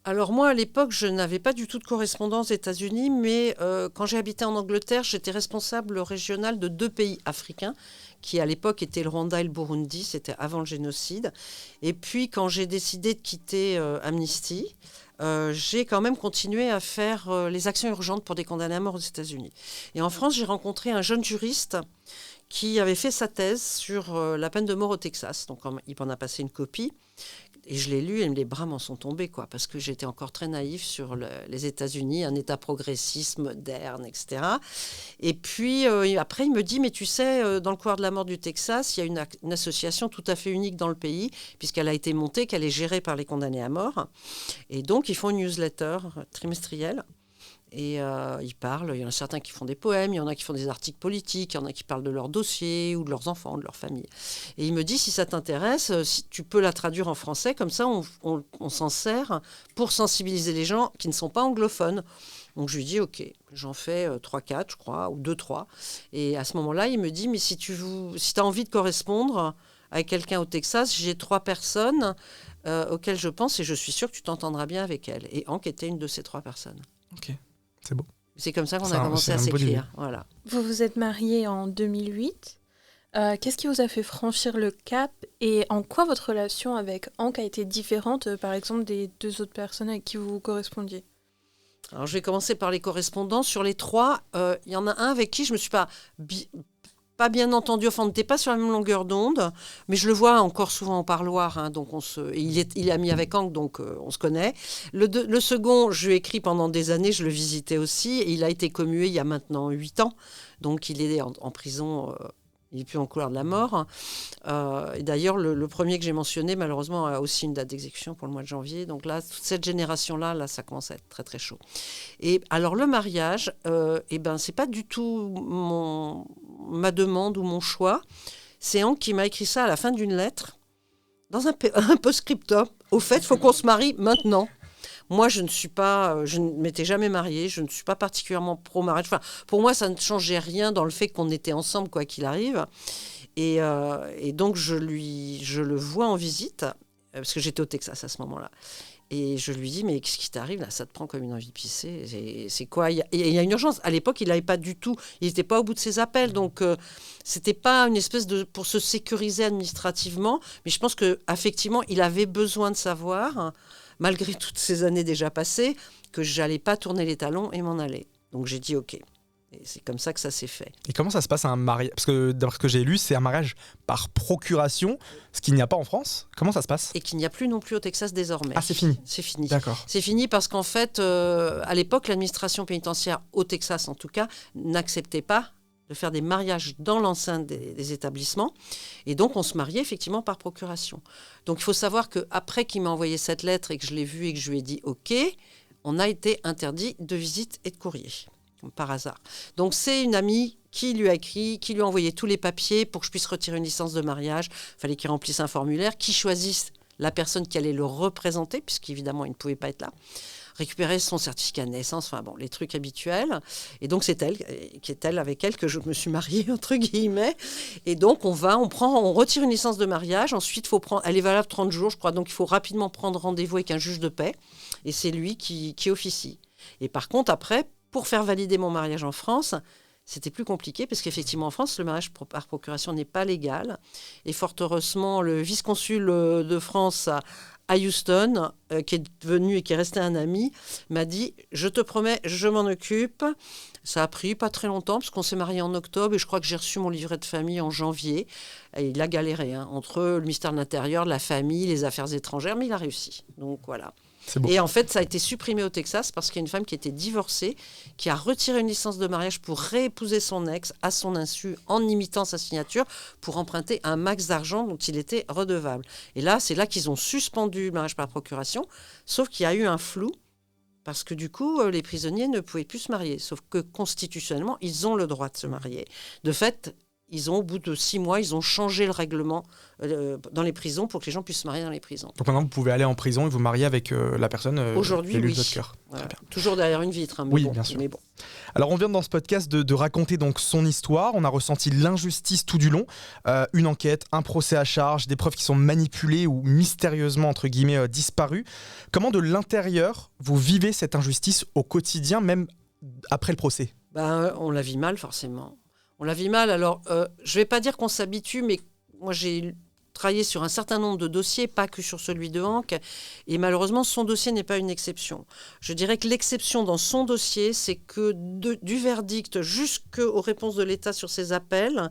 Alors moi, à l'époque, je n'avais pas du tout de correspondance aux États-Unis, mais quand j'ai habité en Angleterre, j'étais responsable régional de 2 pays africains, qui à l'époque étaient le Rwanda et le Burundi, c'était avant le génocide. Et puis quand j'ai décidé de quitter Amnesty, j'ai quand même continué à faire les actions urgentes pour des condamnés à mort aux États-Unis. Et en France, j'ai rencontré un jeune juriste qui avait fait sa thèse sur la peine de mort au Texas. Donc il m'en a passé une copie. Et je l'ai lu et les bras m'en sont tombés, quoi, parce que j'étais encore très naïve sur les États-Unis, un État progressiste, moderne, etc. Et puis après, il me dit, mais tu sais, dans le couloir de la mort du Texas, il y a une association tout à fait unique dans le pays, puisqu'elle a été montée, qu'elle est gérée par les condamnés à mort. Et donc, ils font une newsletter trimestrielle. Et ils parlent, il y en a certains qui font des poèmes, il y en a qui font des articles politiques, il y en a qui parlent de leurs dossiers ou de leurs enfants, de leur famille. Et il me dit, si ça t'intéresse, si tu peux la traduire en français, comme ça on s'en sert pour sensibiliser les gens qui ne sont pas anglophones. Donc je lui dis, ok, j'en fais 3-4, je crois, ou 2-3. Et à ce moment-là, il me dit, mais si tu as envie de correspondre avec quelqu'un au Texas, j'ai 3 personnes auxquelles je pense et je suis sûre que tu t'entendras bien avec elles. Et Hank était une de ces 3 personnes. Ok, c'est beau. C'est comme ça qu'on a commencé à c'est un beau début. s'écrire. Voilà. Vous vous êtes mariés en 2008. Qu'est-ce qui vous a fait franchir le cap et en quoi votre relation avec Hank a été différente, par exemple, des 2 autres personnes avec qui vous correspondiez? Alors, je vais commencer par les correspondants. Sur les 3, il y en a un avec qui je ne me suis pas bien entendu. Enfin, on n'était pas sur la même longueur d'onde, mais je le vois encore souvent au parloir. Hein, donc il est ami avec Hank, donc on se connaît. Le second, je lui ai écrit pendant des années, je le visitais aussi, et il a été commué il y a maintenant 8 ans. Donc il est en prison, il n'est plus en couloir de la mort. Et d'ailleurs, le premier que j'ai mentionné, malheureusement, a aussi une date d'exécution pour le mois de janvier. Donc là, toute cette génération-là, là, ça commence à être très, très chaud. Et alors, le mariage, c'est pas du tout ma demande ou mon choix. C'est Hank qui m'a écrit ça à la fin d'une lettre, dans un post-scriptum. Au fait, il faut qu'on se marie maintenant. Moi, je ne m'étais jamais mariée, je ne suis pas particulièrement pro-mariage. Enfin, pour moi, ça ne changeait rien dans le fait qu'on était ensemble, quoi qu'il arrive. Et donc, je le vois en visite, parce que j'étais au Texas à ce moment-là. Et je lui dis, mais qu'est-ce qui t'arrive là? Ça te prend comme une envie de pisser. C'est quoi? Il y a une urgence. À l'époque, il n'avait pas du tout. Il n'était pas au bout de ses appels. Donc, c'était pas une espèce de pour se sécuriser administrativement. Mais je pense qu'effectivement, il avait besoin de savoir, malgré toutes ces années déjà passées, que j'allais pas tourner les talons et m'en aller. Donc, j'ai dit OK. Et c'est comme ça que ça s'est fait. Et comment ça se passe un mariage? Parce que d'après ce que j'ai lu, c'est un mariage par procuration, ce qu'il n'y a pas en France. Comment ça se passe? Et qu'il n'y a plus non plus au Texas désormais. Ah, c'est fini. C'est fini. D'accord. C'est fini parce qu'en fait, à l'époque, l'administration pénitentiaire, au Texas en tout cas, n'acceptait pas de faire des mariages dans l'enceinte des établissements. Et donc, on se mariait effectivement par procuration. Donc, il faut savoir qu'après qu'il m'a envoyé cette lettre et que je l'ai vue et que je lui ai dit OK, on a été interdit de visite et de courrier. Par hasard. Donc c'est une amie qui lui a écrit, qui lui a envoyé tous les papiers pour que je puisse retirer une licence de mariage. Il fallait qu'il remplisse un formulaire, qu'il choisisse la personne qui allait le représenter, puisqu'évidemment il ne pouvait pas être là, récupérer son certificat de naissance, enfin bon, les trucs habituels. Et donc c'est elle, avec elle que je me suis mariée, entre guillemets. Et donc on retire une licence de mariage, ensuite elle est valable 30 jours, je crois, donc il faut rapidement prendre rendez-vous avec un juge de paix, et c'est lui qui officie. Et par contre, après, pour faire valider mon mariage en France, c'était plus compliqué parce qu'effectivement en France, le mariage par procuration n'est pas légal. Et fort heureusement, le vice-consul de France à Houston, qui est venu et qui est resté un ami, m'a dit « Je te promets, je m'en occupe ». Ça a pris pas très longtemps parce qu'on s'est mariés en octobre et je crois que j'ai reçu mon livret de famille en janvier. Et il a galéré entre le ministère de l'Intérieur, la famille, les affaires étrangères, mais il a réussi. Donc voilà. Et en fait, ça a été supprimé au Texas parce qu'il y a une femme qui était divorcée, qui a retiré une licence de mariage pour réépouser son ex à son insu en imitant sa signature pour emprunter un max d'argent dont il était redevable. Et là, c'est là qu'ils ont suspendu le mariage par procuration, sauf qu'il y a eu un flou parce que du coup, les prisonniers ne pouvaient plus se marier. Sauf que constitutionnellement, ils ont le droit de se marier. De fait, au bout de 6 mois, ils ont changé le règlement dans les prisons pour que les gens puissent se marier dans les prisons. Donc maintenant, vous pouvez aller en prison et vous marier avec la personne Aujourd'hui, qui a lu oui. votre cœur. Voilà. Très bien. Toujours derrière une vitre. Hein, Oui, bien sûr. Mais bon. Alors on vient dans ce podcast de raconter donc son histoire, on a ressenti l'injustice tout du long, une enquête, un procès à charge, des preuves qui sont manipulées ou mystérieusement entre guillemets disparues. Comment de l'intérieur vous vivez cette injustice au quotidien, même après le procès ? On la vit mal forcément. On la vit mal. Alors je ne vais pas dire qu'on s'habitue, mais moi j'ai travaillé sur un certain nombre de dossiers, pas que sur celui de Hank, et malheureusement son dossier n'est pas une exception. Je dirais que l'exception dans son dossier, c'est que du verdict jusqu'aux réponses de l'État sur ses appels,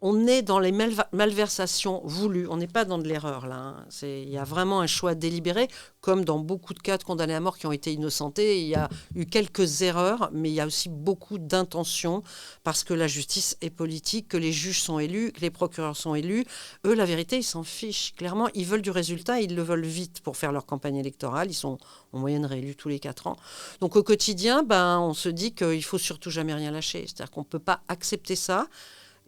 on est dans les malversations voulues, on n'est pas dans de l'erreur là. Hein. Il y a vraiment un choix délibéré, comme dans beaucoup de cas de condamnés à mort qui ont été innocentés. Il y a eu quelques erreurs, mais il y a aussi beaucoup d'intentions, parce que la justice est politique, que les juges sont élus, que les procureurs sont élus. Eux, la vérité, ils s'en fichent. Clairement, ils veulent du résultat, ils le veulent vite pour faire leur campagne électorale. Ils sont en moyenne réélus tous les 4 ans. Donc au quotidien, on se dit qu'il ne faut surtout jamais rien lâcher. C'est-à-dire qu'on ne peut pas accepter ça,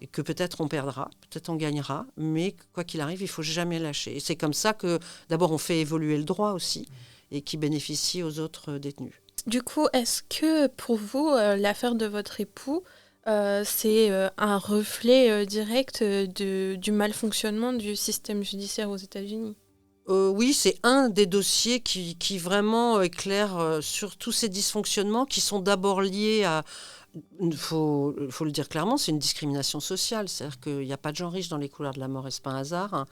et que peut-être on perdra, peut-être on gagnera, mais quoi qu'il arrive, il ne faut jamais lâcher. Et c'est comme ça que, d'abord, on fait évoluer le droit aussi, et qui bénéficie aux autres détenus. Du coup, est-ce que pour vous, l'affaire de votre époux, c'est un reflet direct du malfonctionnement du système judiciaire aux États-Unis ? Oui, c'est un des dossiers qui vraiment éclaire sur tous ces dysfonctionnements qui sont d'abord liés à... Il faut le dire clairement, c'est une discrimination sociale. C'est-à-dire qu'il n'y a pas de gens riches dans les couloirs de la mort, et ce n'est pas un hasard.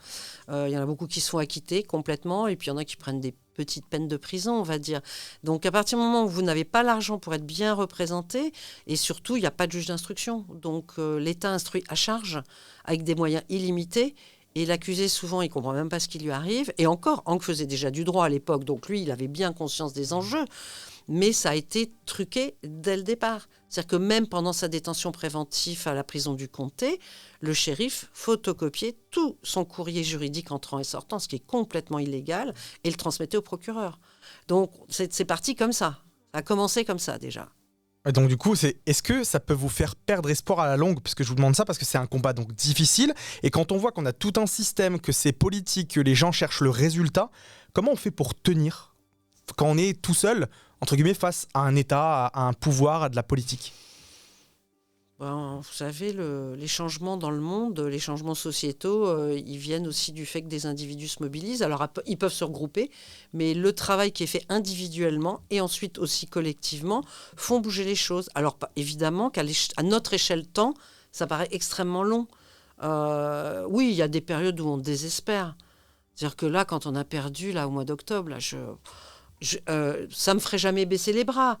Il y en a beaucoup qui se font acquitter complètement, et puis il y en a qui prennent des petites peines de prison, on va dire. Donc à partir du moment où vous n'avez pas l'argent pour être bien représenté, et surtout, il n'y a pas de juge d'instruction. Donc l'État instruit à charge avec des moyens illimités. Et l'accusé, souvent, il ne comprend même pas ce qui lui arrive. Et encore, Hank faisait déjà du droit à l'époque, donc lui, il avait bien conscience des enjeux. Mais ça a été truqué dès le départ. C'est-à-dire que même pendant sa détention préventive à la prison du Comté, le shérif photocopiait tout son courrier juridique entrant et sortant, ce qui est complètement illégal, et le transmettait au procureur. Donc, c'est parti comme ça. Ça a commencé comme ça, déjà. Et donc du coup, est-ce que ça peut vous faire perdre espoir à la longue ? Puisque je vous demande ça parce que c'est un combat donc difficile. Et quand on voit qu'on a tout un système, que c'est politique, que les gens cherchent le résultat, comment on fait pour tenir quand on est tout seul, entre guillemets, face à un État, à un pouvoir, à de la politique ? Vous savez, les changements dans le monde, les changements sociétaux, ils viennent aussi du fait que des individus se mobilisent. Alors, ils peuvent se regrouper, mais le travail qui est fait individuellement et ensuite aussi collectivement font bouger les choses. Alors, évidemment, qu'à notre échelle temps, ça paraît extrêmement long. Oui, il y a des périodes où on désespère. C'est-à-dire que là, quand on a perdu, là, au mois d'octobre, là, ça me ferait jamais baisser les bras.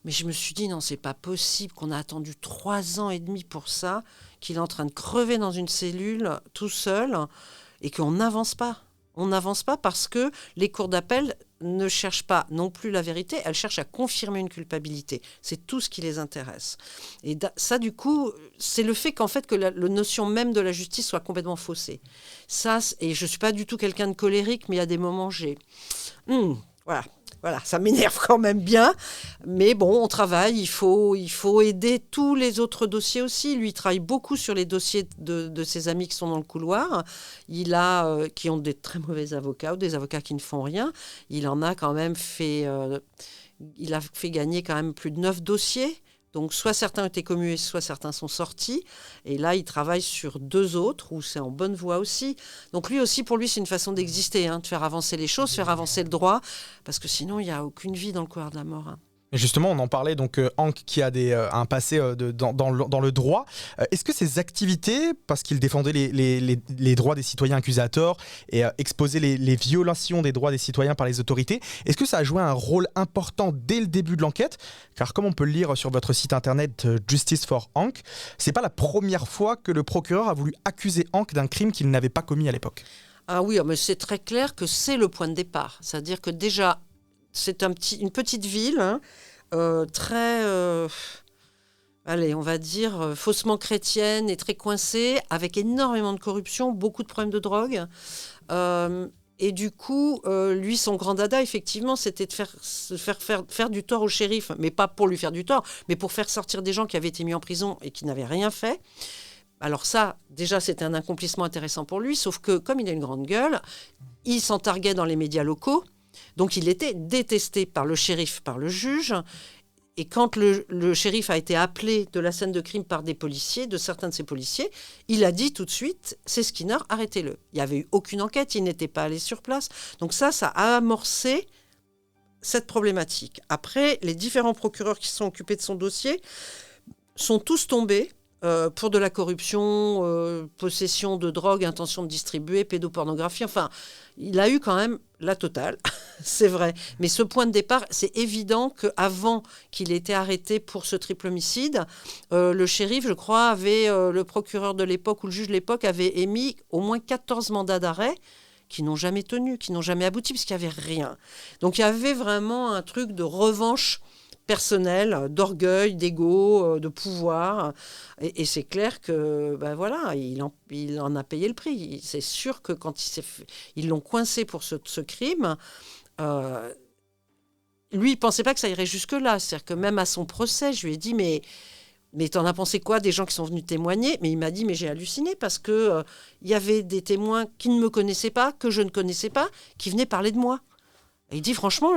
Mais je me suis dit, non, c'est pas possible qu'on a attendu 3 ans et demi pour ça, qu'il est en train de crever dans une cellule tout seul et qu'on n'avance pas. On n'avance pas parce que les cours d'appel ne cherchent pas non plus la vérité, elles cherchent à confirmer une culpabilité. C'est tout ce qui les intéresse. Et ça, du coup, c'est le fait qu'en fait, que la notion même de la justice soit complètement faussée. Ça, et je ne suis pas du tout quelqu'un de colérique, mais il y a des moments, Voilà, ça m'énerve quand même bien. Mais bon, on travaille, il faut aider tous les autres dossiers aussi. Lui, il travaille beaucoup sur les dossiers de ses amis qui sont dans le couloir. Qui ont des très mauvais avocats ou des avocats qui ne font rien. Il en a quand même fait... il a fait gagner quand même plus de 9 dossiers. Donc, soit certains ont été commués, soit certains sont sortis. Et là, il travaille sur 2 autres, où c'est en bonne voie aussi. Donc, lui aussi, pour lui, c'est une façon d'exister, de faire avancer les choses, faire avancer le droit. Parce que sinon, il n'y a aucune vie dans le couloir de la mort. Et justement, on en parlait, donc Hank qui a un passé dans le droit. Est-ce que ces activités, parce qu'il défendait les droits des citoyens accusateurs et exposait les violations des droits des citoyens par les autorités, est-ce que ça a joué un rôle important dès le début de l'enquête ? Car comme on peut le lire sur votre site internet Justice for Hank, c'est pas la première fois que le procureur a voulu accuser Hank d'un crime qu'il n'avait pas commis à l'époque. Ah oui, mais c'est très clair que c'est le point de départ. C'est-à-dire que déjà, c'est une petite ville, très, on va dire, faussement chrétienne et très coincée, avec énormément de corruption, beaucoup de problèmes de drogue. Et du coup, lui, son grand dada, effectivement, c'était de faire du tort au shérif, mais pas pour lui faire du tort, mais pour faire sortir des gens qui avaient été mis en prison et qui n'avaient rien fait. Alors ça, déjà, c'était un accomplissement intéressant pour lui, sauf que comme il a une grande gueule, il s'en targuait dans les médias locaux, donc il était détesté par le shérif, par le juge. Et quand le shérif a été appelé de la scène de crime par des policiers, de certains de ces policiers, il a dit tout de suite, c'est Skinner, arrêtez-le. Il n'y avait eu aucune enquête, il n'était pas allé sur place. Donc ça a amorcé cette problématique. Après, les différents procureurs qui se sont occupés de son dossier sont tous tombés pour de la corruption, possession de drogue, intention de distribuer, pédopornographie. Enfin, il a eu quand même la totale, c'est vrai. Mais ce point de départ, c'est évident qu'avant qu'il ait été arrêté pour ce triple homicide, le shérif, je crois, le procureur de l'époque ou le juge de l'époque avait émis au moins 14 mandats d'arrêt qui n'ont jamais tenu, qui n'ont jamais abouti, parce qu'il n'y avait rien. Donc il y avait vraiment un truc de revanche personnelle, d'orgueil, d'ego, de pouvoir. Et c'est clair que, il en a payé le prix. C'est sûr que quand ils l'ont coincé pour ce crime, lui, il ne pensait pas que ça irait jusque-là. C'est-à-dire que même à son procès, je lui ai dit, mais t'en as pensé quoi des gens qui sont venus témoigner? Mais il m'a dit, mais j'ai halluciné parce que y avait des témoins qui ne me connaissaient pas, que je ne connaissais pas, qui venaient parler de moi. Et il dit, franchement,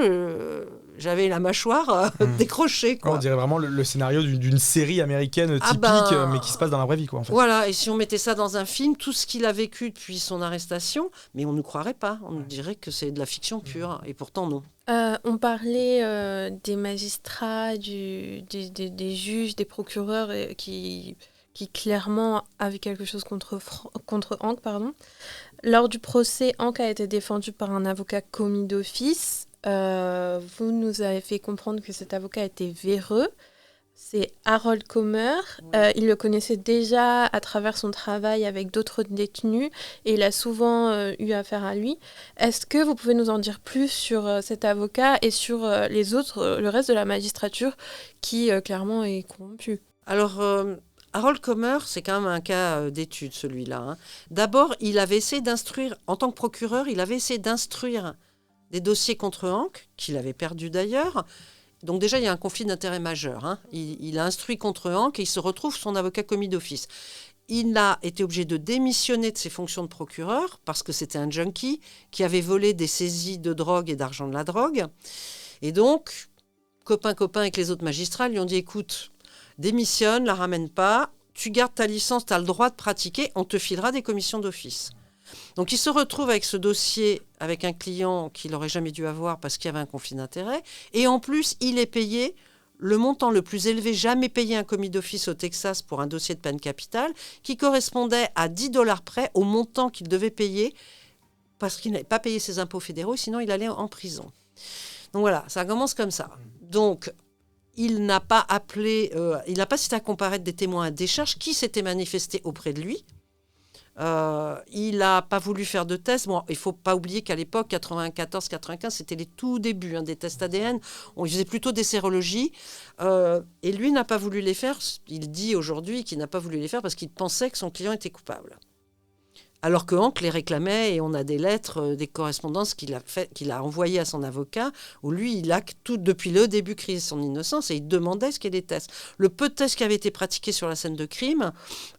j'avais la mâchoire décrochée, quoi. On dirait vraiment le scénario d'une série américaine typique, mais qui se passe dans la vraie vie, quoi, en fait. Voilà, et si on mettait ça dans un film, tout ce qu'il a vécu depuis son arrestation, mais on ne nous croirait pas. On nous dirait que c'est de la fiction pure. Et pourtant, non. On parlait des magistrats, des juges, des procureurs qui clairement avaient quelque chose contre Hank, pardon. Lors du procès, Hank a été défendu par un avocat commis d'office. Vous nous avez fait comprendre que cet avocat était véreux. C'est Harold Comer. Il le connaissait déjà à travers son travail avec d'autres détenus et il a souvent eu affaire à lui. Est-ce que vous pouvez nous en dire plus sur cet avocat et sur le reste de la magistrature qui clairement est corrompu? Alors, Harold Comer, c'est quand même un cas d'étude, celui-là. Hein. D'abord, il avait essayé d'instruire, en tant que procureur, il avait essayé d'instruire des dossiers contre Hank, qu'il avait perdu d'ailleurs. Donc déjà, il y a un conflit d'intérêts majeur. Hein. Il a instruit contre Hank et il se retrouve son avocat commis d'office. Il a été obligé de démissionner de ses fonctions de procureur parce que c'était un junkie qui avait volé des saisies de drogue et d'argent de la drogue. Et donc, copain avec les autres magistrats lui ont dit, écoute, démissionne, la ramène pas, tu gardes ta licence, tu as le droit de pratiquer, on te filera des commissions d'office. Donc il se retrouve avec ce dossier, avec un client qu'il n'aurait jamais dû avoir parce qu'il y avait un conflit d'intérêts. Et en plus, il est payé le montant le plus élevé jamais payé à un commis d'office au Texas pour un dossier de peine capitale, qui correspondait à 10 $ près au montant qu'il devait payer parce qu'il n'avait pas payé ses impôts fédéraux, sinon il allait en prison. Donc voilà, ça commence comme ça. Donc, il n'a pas appelé, il n'a pas cité à comparaître des témoins à décharge qui s'étaient manifestés auprès de lui. Il n'a pas voulu faire de tests. Bon, il ne faut pas oublier qu'à l'époque, 94-95, c'était les tout débuts des tests ADN. On faisait plutôt des sérologies. Et lui n'a pas voulu les faire. Il dit aujourd'hui qu'il n'a pas voulu les faire parce qu'il pensait que son client était coupable. Alors que Hank les réclamait, et on a des lettres, des correspondances qu'il a envoyées à son avocat, où lui, il a tout, depuis le début, crié son innocence, et il demandait ce qu'est les tests. Le peu de tests qui avaient été pratiqués sur la scène de crime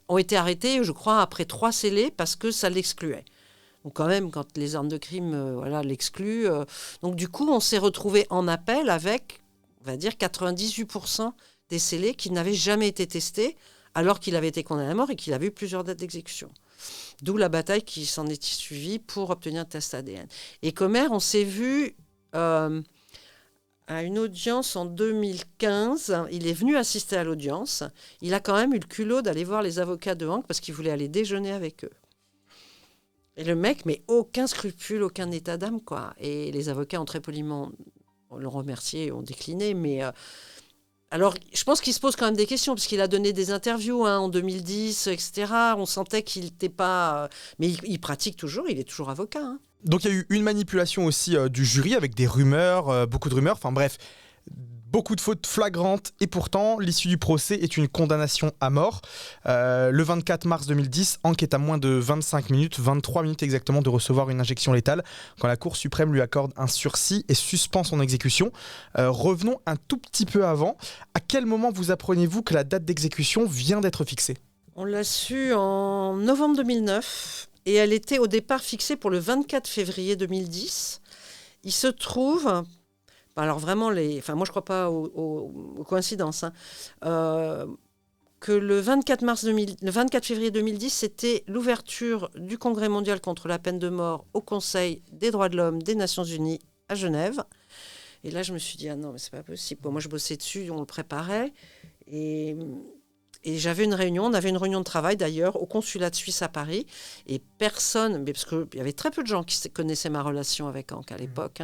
ont été arrêtés, je crois, après 3 scellés, parce que ça l'excluait. Donc quand même, quand les armes de crime l'excluent. Donc du coup, on s'est retrouvé en appel avec, on va dire, 98% des scellés qui n'avaient jamais été testés, alors qu'il avait été condamné à mort et qu'il avait eu plusieurs dates d'exécution. D'où la bataille qui s'en est suivie pour obtenir un test ADN. Et Comer, on s'est vu à une audience en 2015. Il est venu assister à l'audience. Il a quand même eu le culot d'aller voir les avocats de Hank parce qu'il voulait aller déjeuner avec eux. Et le mec, mais aucun scrupule, aucun état d'âme, quoi. Et les avocats ont très poliment l'ont remercié, ont décliné, mais... Alors, je pense qu'il se pose quand même des questions, parce qu'il a donné des interviews en 2010, etc. On sentait qu'il n'était pas... mais il pratique toujours, il est toujours avocat. Hein. Donc il y a eu une manipulation aussi du jury, avec des rumeurs, beaucoup de rumeurs, enfin bref, beaucoup de fautes flagrantes, et pourtant, l'issue du procès est une condamnation à mort. Le 24 mars 2010, Hank est à moins de 25 minutes, 23 minutes exactement, de recevoir une injection létale, quand la Cour suprême lui accorde un sursis et suspend son exécution. Revenons un tout petit peu avant. À quel moment vous appreniez-vous que la date d'exécution vient d'être fixée ? On l'a su en novembre 2009 et elle était au départ fixée pour le 24 février 2010. Il se trouve, alors vraiment, moi je ne crois pas aux coïncidences, que le 24 février 2010, c'était l'ouverture du Congrès mondial contre la peine de mort au Conseil des droits de l'homme des Nations Unies à Genève. Et là, je me suis dit, ah non, mais c'est pas possible. Bon, moi, je bossais dessus, on le préparait. Et j'avais une réunion, on avait une réunion de travail d'ailleurs au consulat de Suisse à Paris. Et personne, mais parce qu'il y avait très peu de gens qui connaissaient ma relation avec Hank à l'époque.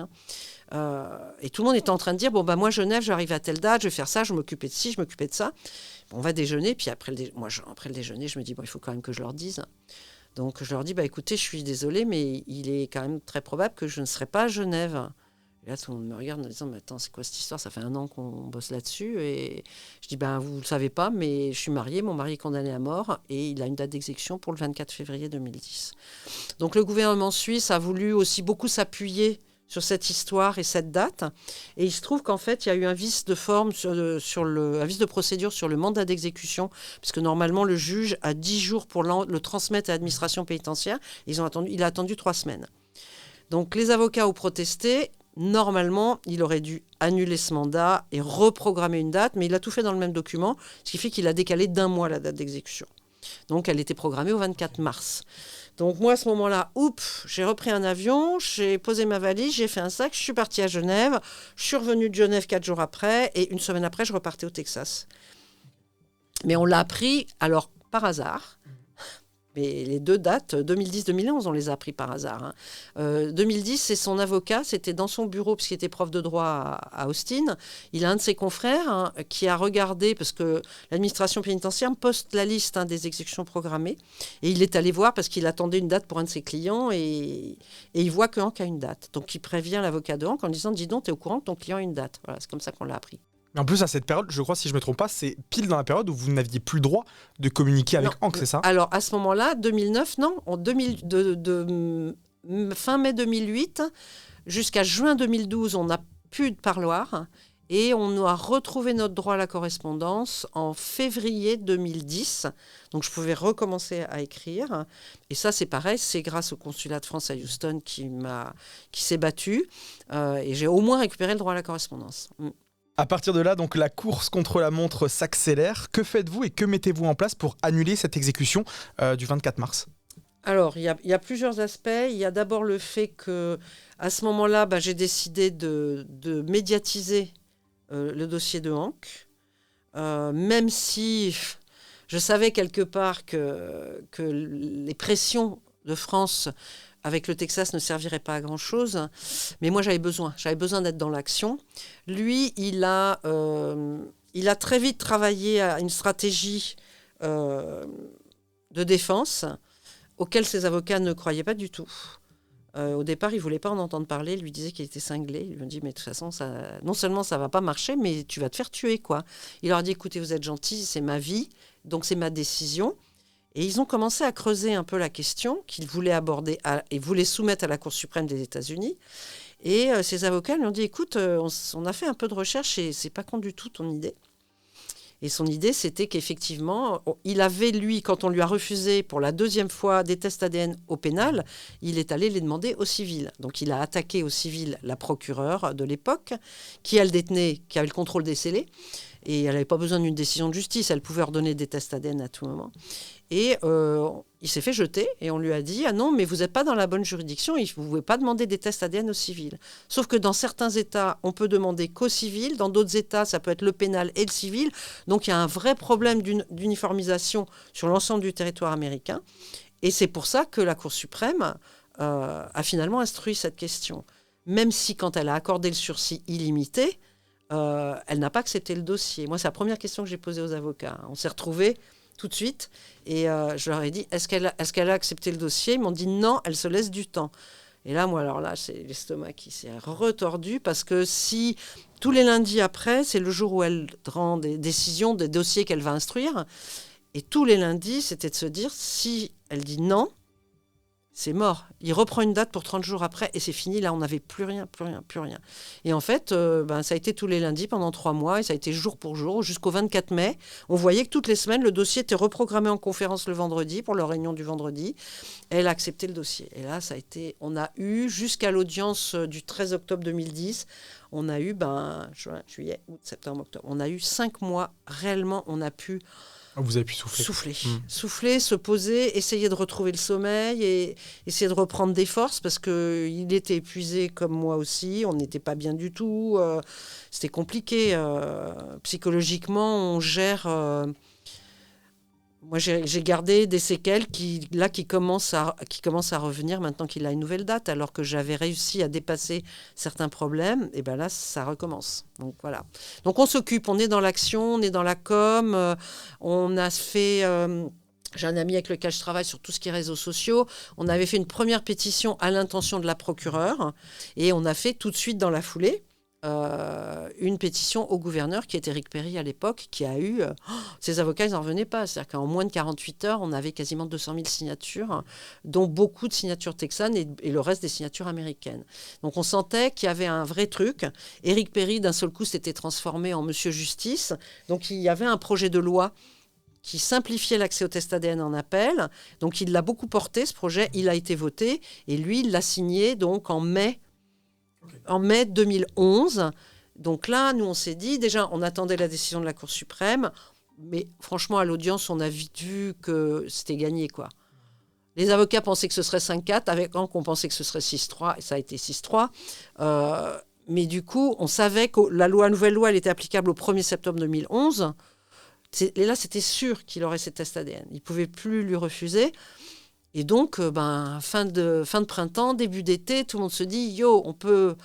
Et tout le monde était en train de dire, bon, bah, moi, Genève, j'arrive à telle date, je vais faire ça, je m'occupais de ci, je m'occupais de ça. On va déjeuner, puis après le déjeuner, je me dis, bon, il faut quand même que je leur dise. Donc, je leur dis, bah, écoutez, je suis désolée, mais il est quand même très probable que je ne serai pas à Genève. Et là, tout le monde me regarde en me disant, mais attends, c'est quoi cette histoire ? Ça fait 1 an qu'on bosse là-dessus. Et je dis, ben, vous ne le savez pas, mais je suis mariée, mon mari est condamné à mort, et il a une date d'exécution pour le 24 février 2010. Donc, le gouvernement suisse a voulu aussi beaucoup s'appuyer sur cette histoire et cette date. Et il se trouve qu'en fait, il y a eu un vice de forme, un vice de procédure sur le mandat d'exécution, puisque normalement, le juge a 10 jours pour le transmettre à l'administration pénitentiaire. Il a attendu 3 semaines. Donc, les avocats ont protesté. Normalement, il aurait dû annuler ce mandat et reprogrammer une date, mais il a tout fait dans le même document, ce qui fait qu'il a décalé d'1 mois la date d'exécution. Donc, elle était programmée au 24 mars. Donc, moi, à ce moment-là, j'ai repris un avion, j'ai posé ma valise, j'ai fait un sac, je suis partie à Genève, je suis revenue de Genève 4 jours après, et 1 semaine après, je repartais au Texas. Mais on l'a appris, alors, par hasard. Mais les 2 dates, 2010-2011, on les a appris par hasard. 2010, c'est son avocat, c'était dans son bureau, puisqu'il était prof de droit à Austin. Il a un de ses confrères qui a regardé, parce que l'administration pénitentiaire poste la liste des exécutions programmées. Et il est allé voir parce qu'il attendait une date pour un de ses clients et il voit que Hank a une date. Donc il prévient l'avocat de Hank en disant, dis donc, tu es au courant que ton client a une date. Voilà, c'est comme ça qu'on l'a appris. Mais en plus, à cette période, je crois, si je ne me trompe pas, c'est pile dans la période où vous n'aviez plus le droit de communiquer avec Hank, c'est ça ? Alors, à ce moment-là, 2009, non. Fin mai 2008 jusqu'à juin 2012, on n'a plus de parloir. Et on a retrouvé notre droit à la correspondance en février 2010. Donc, je pouvais recommencer à écrire. Et ça, c'est pareil, c'est grâce au consulat de France à Houston qui s'est battu. Et j'ai au moins récupéré le droit à la correspondance. À partir de là, donc, la course contre la montre s'accélère. Que faites-vous et que mettez-vous en place pour annuler cette exécution du 24 mars ? Alors, il y a plusieurs aspects. Il y a d'abord le fait qu'à ce moment-là, j'ai décidé de médiatiser le dossier de Hank, même si je savais quelque part que les pressions de France avec le Texas ne servirait pas à grand-chose. Mais moi, j'avais besoin d'être dans l'action. Lui, il a très vite travaillé à une stratégie de défense auquel ses avocats ne croyaient pas du tout. Au départ, il ne voulait pas en entendre parler. Il lui disait qu'il était cinglé. Il lui a dit, mais de toute façon, non seulement ça ne va pas marcher, mais tu vas te faire tuer, quoi. Il leur a dit, écoutez, vous êtes gentils, c'est ma vie, donc c'est ma décision. Et ils ont commencé à creuser un peu la question qu'ils voulaient aborder et voulaient soumettre à la Cour suprême des États-Unis. Et ses avocats lui ont dit, écoute, on a fait un peu de recherche et c'est pas con du tout ton idée. Et son idée, c'était qu'effectivement, il avait, lui, quand on lui a refusé pour la 2e fois des tests ADN au pénal, il est allé les demander au civil. Donc il a attaqué au civil la procureure de l'époque, qui avait le contrôle des scellés. Et elle n'avait pas besoin d'une décision de justice, elle pouvait ordonner des tests ADN à tout moment. Et il s'est fait jeter et on lui a dit « Ah non, mais vous n'êtes pas dans la bonne juridiction, vous ne pouvez pas demander des tests ADN au civil. » Sauf que dans certains États, on peut demander qu'au civil, dans d'autres États, ça peut être le pénal et le civil. Donc il y a un vrai problème d'uniformisation sur l'ensemble du territoire américain. Et c'est pour ça que la Cour suprême a finalement instruit cette question. Même si quand elle a accordé le sursis illimité, elle n'a pas accepté le dossier. Moi, c'est la première question que j'ai posée aux avocats. On s'est retrouvés tout de suite et je leur ai dit, est-ce qu'elle a accepté le dossier ? Ils m'ont dit non, elle se laisse du temps. Et là, moi, alors là, c'est l'estomac qui s'est retordu parce que si tous les lundis après, c'est le jour où elle rend des décisions, des dossiers qu'elle va instruire, et tous les lundis, c'était de se dire, si elle dit non, c'est mort. Il reprend une date pour 30 jours après et c'est fini. Là, on n'avait plus rien. Et en fait, ça a été tous les lundis pendant 3 mois et ça a été jour pour jour jusqu'au 24 mai. On voyait que toutes les semaines, le dossier était reprogrammé en conférence le vendredi pour leur réunion du vendredi. Elle a accepté le dossier. Et là, on a eu, jusqu'à l'audience du 13 octobre 2010, on a eu juin, juillet, août, septembre, octobre. On a eu 5 mois réellement, on a pu... Vous avez pu souffler. Souffler, se poser, essayer de retrouver le sommeil et essayer de reprendre des forces parce qu'il était épuisé comme moi aussi. On n'était pas bien du tout. C'était compliqué. Psychologiquement, on gère... Moi, j'ai gardé des séquelles qui commencent à revenir maintenant qu'il a une nouvelle date, alors que j'avais réussi à dépasser certains problèmes. Et bien là, ça recommence. Donc voilà. Donc on s'occupe, on est dans l'action, on est dans la com. On a fait... j'ai un ami avec lequel je travaille sur tout ce qui est réseaux sociaux. On avait fait une première pétition à l'intention de la procureure et on a fait tout de suite dans la foulée une pétition au gouverneur qui était Éric Perry à l'époque, qui a eu... ses avocats, ils n'en revenaient pas. C'est-à-dire qu'en moins de 48 heures, on avait quasiment 200 000 signatures, dont beaucoup de signatures texanes et le reste des signatures américaines. Donc on sentait qu'il y avait un vrai truc. Éric Perry, d'un seul coup, s'était transformé en Monsieur Justice. Donc il y avait un projet de loi qui simplifiait l'accès au test ADN en appel. Donc il l'a beaucoup porté, ce projet. Il a été voté et lui, il l'a signé donc en mai 2011. Donc là, nous, on s'est dit, déjà, on attendait la décision de la Cour suprême, mais franchement, à l'audience, on a vite vu que c'était gagné, quoi. Les avocats pensaient que ce serait 5-4, avec Hank, on pensait que ce serait 6-3, et ça a été 6-3. Mais du coup, on savait que la nouvelle loi, elle était applicable au 1er septembre 2011. Et là, c'était sûr qu'il aurait ses tests ADN. Il ne pouvait plus lui refuser. Et donc, fin de printemps, début d'été, tout le monde se dit, yo, on peut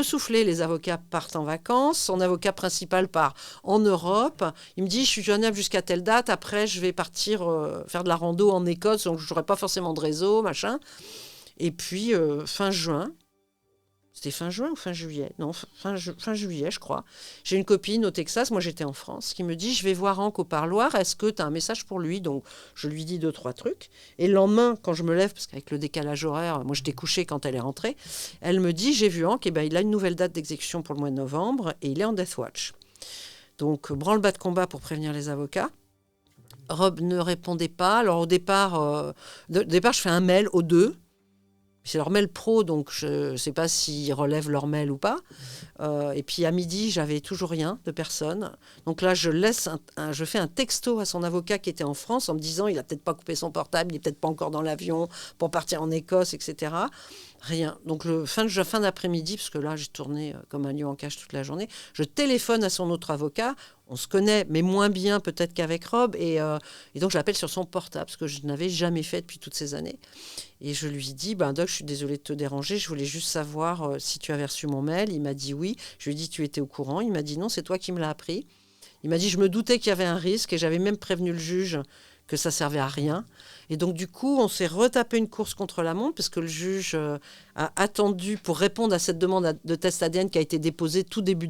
souffler, les avocats partent en vacances, son avocat principal part en Europe, il me dit, je suis joignable jusqu'à telle date, après je vais partir faire de la rando en Écosse, donc je n'aurai pas forcément de réseau, machin. Et puis, fin juin, c'était fin juin ou fin juillet ? Non, fin juillet, je crois. J'ai une copine au Texas, moi j'étais en France, qui me dit, je vais voir Hank au parloir, est-ce que tu as un message pour lui ? Donc je lui dis 2-3 trucs. Et le lendemain, quand je me lève, parce qu'avec le décalage horaire, moi j'étais couchée quand elle est rentrée, elle me dit, j'ai vu Hank, il a une nouvelle date d'exécution pour le mois de novembre et il est en Death Watch. Donc branle-bas de combat pour prévenir les avocats. Rob ne répondait pas. Alors au départ, je fais un mail aux deux. C'est leur mail pro, donc je ne sais pas s'ils relèvent leur mail ou pas. Et puis à midi, j'avais toujours rien de personne. Donc là, je fais un texto à son avocat qui était en France en me disant, il n'a peut-être pas coupé son portable, il n'est peut-être pas encore dans l'avion pour partir en Écosse, etc. Rien. Donc fin d'après-midi, parce que là, j'ai tourné comme un lion en cage toute la journée, je téléphone à son autre avocat. On se connaît, mais moins bien peut-être qu'avec Rob. Et donc, je l'appelle sur son portable, ce que je n'avais jamais fait depuis toutes ces années. Et je lui dis, Doc, je suis désolée de te déranger. Je voulais juste savoir si tu avais reçu mon mail. Il m'a dit oui. Je lui ai dit, tu étais au courant. Il m'a dit non, c'est toi qui me l'as appris. Il m'a dit, je me doutais qu'il y avait un risque et j'avais même prévenu le juge que ça servait à rien. Et donc, du coup, on s'est retapé une course contre la montre parce que le juge a attendu pour répondre à cette demande de test ADN qui a été déposée tout début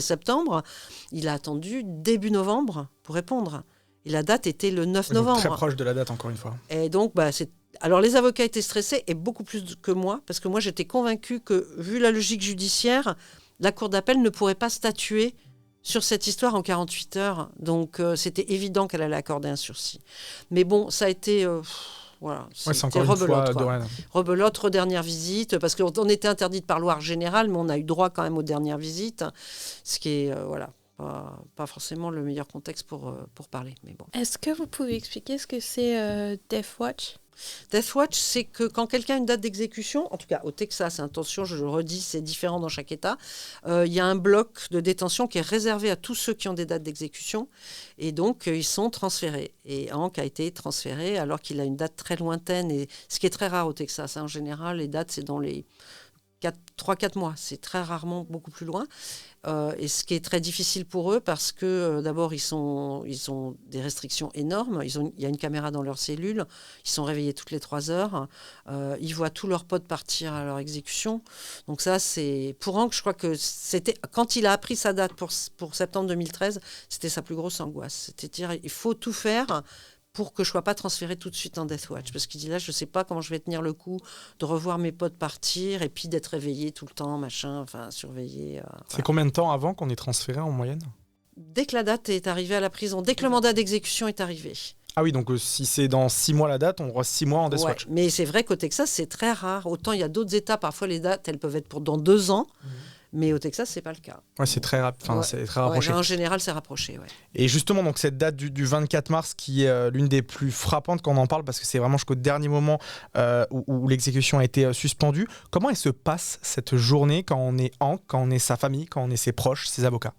septembre. Il a attendu début novembre pour répondre. Et la date était le 9 novembre. Très proche de la date, encore une fois. Et donc, alors, les avocats étaient stressés et beaucoup plus que moi parce que moi, j'étais convaincue que, vu la logique judiciaire, la Cour d'appel ne pourrait pas statuer sur cette histoire en 48 heures. Donc, c'était évident qu'elle allait accorder un sursis. Mais bon, ça a été... voilà, c'est encore une rebelote, fois rebelote, dernière visite, parce qu'on était interdit de parloir général, mais on a eu droit quand même aux dernières visites, ce qui est, pas forcément le meilleur contexte pour parler. Mais bon. Est-ce que vous pouvez expliquer ce que c'est Death Watch ? Death Watch, c'est que quand quelqu'un a une date d'exécution, en tout cas au Texas, attention, je le redis, c'est différent dans chaque État, il y a un bloc de détention qui est réservé à tous ceux qui ont des dates d'exécution, et donc ils sont transférés. Et Hank a été transféré alors qu'il a une date très lointaine, et ce qui est très rare au Texas. En général, les dates, c'est dans les 3-4 mois, c'est très rarement beaucoup plus loin. Et ce qui est très difficile pour eux parce que d'abord, ils ont des restrictions énormes. Il y a une caméra dans leur cellule. Ils sont réveillés toutes les 3 heures. Ils voient tous leurs potes partir à leur exécution. Donc ça, c'est... Pour Hank, je crois que c'était... Quand il a appris sa date pour septembre 2013, c'était sa plus grosse angoisse. C'est-à-dire, il faut tout faire pour que je ne sois pas transférée tout de suite en Death Watch. Parce qu'il dit là, je ne sais pas comment je vais tenir le coup de revoir mes potes partir et puis d'être réveillée tout le temps, surveillée. C'est combien de temps avant qu'on est transféré en moyenne ? Dès que la date est arrivée à la prison, dès que le mandat d'exécution est arrivé. Ah oui, donc si c'est dans 6 mois la date, on reste 6 mois en Death Watch. Mais c'est vrai qu'au Texas, c'est très rare. Autant il y a d'autres États, parfois les dates, elles peuvent être pour dans 2 ans. Mais au Texas, c'est pas le cas. Ouais, c'est très rapide. C'est très rapproché. En général, c'est rapproché. Ouais. Et justement, donc cette date du 24 mars, qui est l'une des plus frappantes quand on en parle, parce que c'est vraiment jusqu'au dernier moment où l'exécution a été suspendue. Comment elle se passe cette journée quand on est Hank, quand on est sa famille, quand on est ses proches, ses avocats ?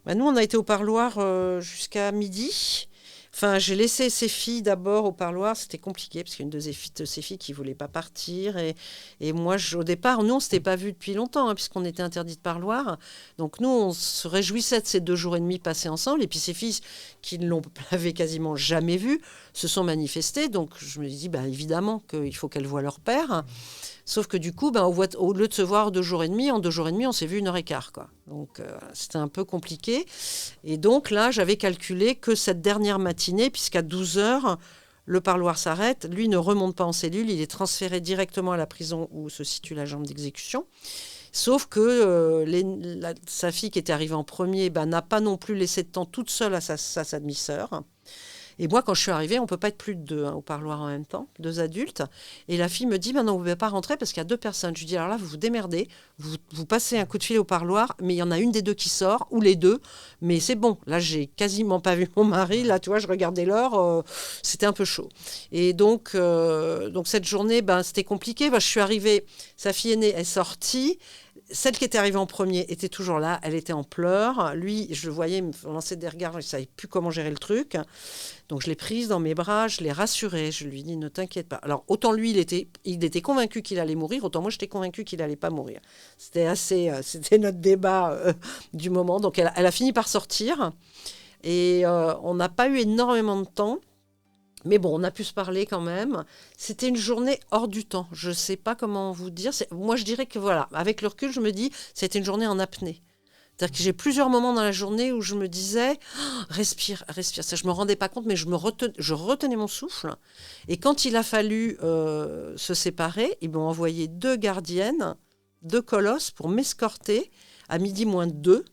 Nous, on a été au parloir jusqu'à midi. Enfin, j'ai laissé ses filles d'abord au parloir. C'était compliqué parce qu'il y a une de ses filles qui ne voulait pas partir. Et moi, au départ, nous, on ne s'était pas vus depuis longtemps puisqu'on était interdits de parloir. Donc, nous, on se réjouissait de ces 2 jours et demi passés ensemble. Et puis, ses filles, qui ne l'avaient quasiment jamais vu, se sont manifestées. Donc, je me dis, évidemment qu'il faut qu'elles voient leur père. Sauf que du coup, au lieu de se voir 2 jours et demi, en 2 jours et demi, on s'est vu 1h15, quoi. Donc, c'était un peu compliqué. Et donc, là, j'avais calculé que cette dernière matinée, puisqu'à 12h, le parloir s'arrête, lui ne remonte pas en cellule, il est transféré directement à la prison où se situe la chambre d'exécution. Sauf que sa fille qui était arrivée en premier n'a pas non plus laissé de temps toute seule à sa demi-sœur. Et moi, quand je suis arrivée, on ne peut pas être plus de 2 au parloir en même temps, 2 adultes. Et la fille me dit, non, vous ne pouvez pas rentrer parce qu'il y a 2 personnes. Je lui dis, alors là, vous vous démerdez, vous passez un coup de fil au parloir, mais il y en a une des 2 qui sort, ou les 2. Mais c'est bon, là, j'ai quasiment pas vu mon mari. Là, tu vois, je regardais l'heure, c'était un peu chaud. Et donc cette journée, c'était compliqué. Je suis arrivée, sa fille aînée est sortie. Celle qui était arrivée en premier était toujours là, elle était en pleurs. Lui, je le voyais me lancer des regards, je ne savais plus comment gérer le truc. Donc je l'ai prise dans mes bras, je l'ai rassurée, je lui ai dit ne t'inquiète pas. Alors autant lui, il était convaincu qu'il allait mourir, autant moi j'étais convaincue qu'il n'allait pas mourir. C'était notre débat du moment. Donc elle a fini par sortir et on n'a pas eu énormément de temps. Mais bon, on a pu se parler quand même. C'était une journée hors du temps. Je ne sais pas comment vous dire. Moi, je dirais que voilà, avec le recul, je me dis, c'était une journée en apnée. C'est-à-dire que j'ai plusieurs moments dans la journée où je me disais, respire. Ça, je ne me rendais pas compte, mais je retenais mon souffle. Et quand il a fallu se séparer, ils m'ont envoyé 2 gardiennes, 2 colosses pour m'escorter à 12:02.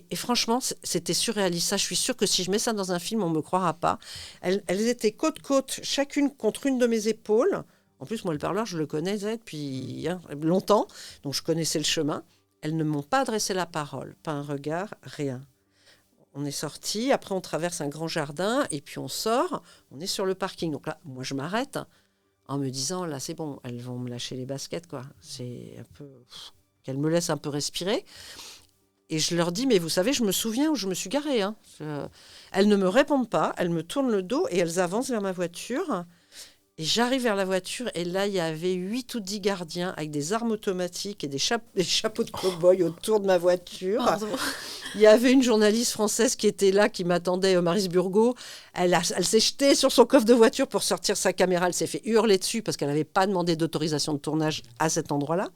Et franchement, c'était surréaliste. Ça, je suis sûre que si je mets ça dans un film, on ne me croira pas. Elles étaient côte-côte, chacune contre une de mes épaules. En plus, moi, le parloir, je le connaissais depuis longtemps, donc je connaissais le chemin. Elles ne m'ont pas adressé la parole, pas un regard, rien. On est sortis, après on traverse un grand jardin, et puis on sort, on est sur le parking. Donc là, moi, je m'arrête en me disant, là, c'est bon, elles vont me lâcher les baskets, quoi. C'est un peu... qu'elles me laissent un peu respirer. Et je leur dis, mais vous savez, je me souviens où je me suis garée. Elles ne me répondent pas, elles me tournent le dos et elles avancent vers ma voiture. Et j'arrive vers la voiture et là, il y avait 8 ou 10 gardiens avec des armes automatiques et des chapeaux de cow-boy autour de ma voiture. Pardon. Il y avait une journaliste française qui était là, qui m'attendait, Maryse Burgot. Elle s'est jetée sur son coffre de voiture pour sortir sa caméra. Elle s'est fait hurler dessus parce qu'elle n'avait pas demandé d'autorisation de tournage à cet endroit-là.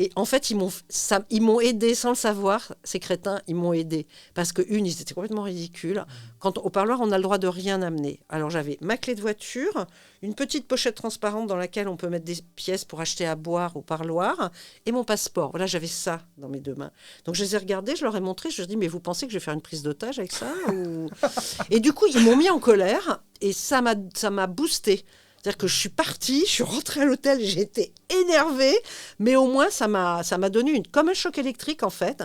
Et en fait, ils m'ont aidé sans le savoir, ces crétins, ils m'ont aidé. Parce ils étaient complètement ridicules. Quand au parloir, on a le droit de rien amener. Alors j'avais ma clé de voiture, une petite pochette transparente dans laquelle on peut mettre des pièces pour acheter à boire au parloir, et mon passeport. Voilà, j'avais ça dans mes 2 mains. Donc je les ai regardés, je leur ai montré, je leur ai dit, mais vous pensez que je vais faire une prise d'otage avec ça Et du coup, ils m'ont mis en colère, et ça m'a boosté. C'est-à-dire que je suis partie, je suis rentrée à l'hôtel, j'ai été énervée, mais au moins ça m'a donné comme un choc électrique en fait.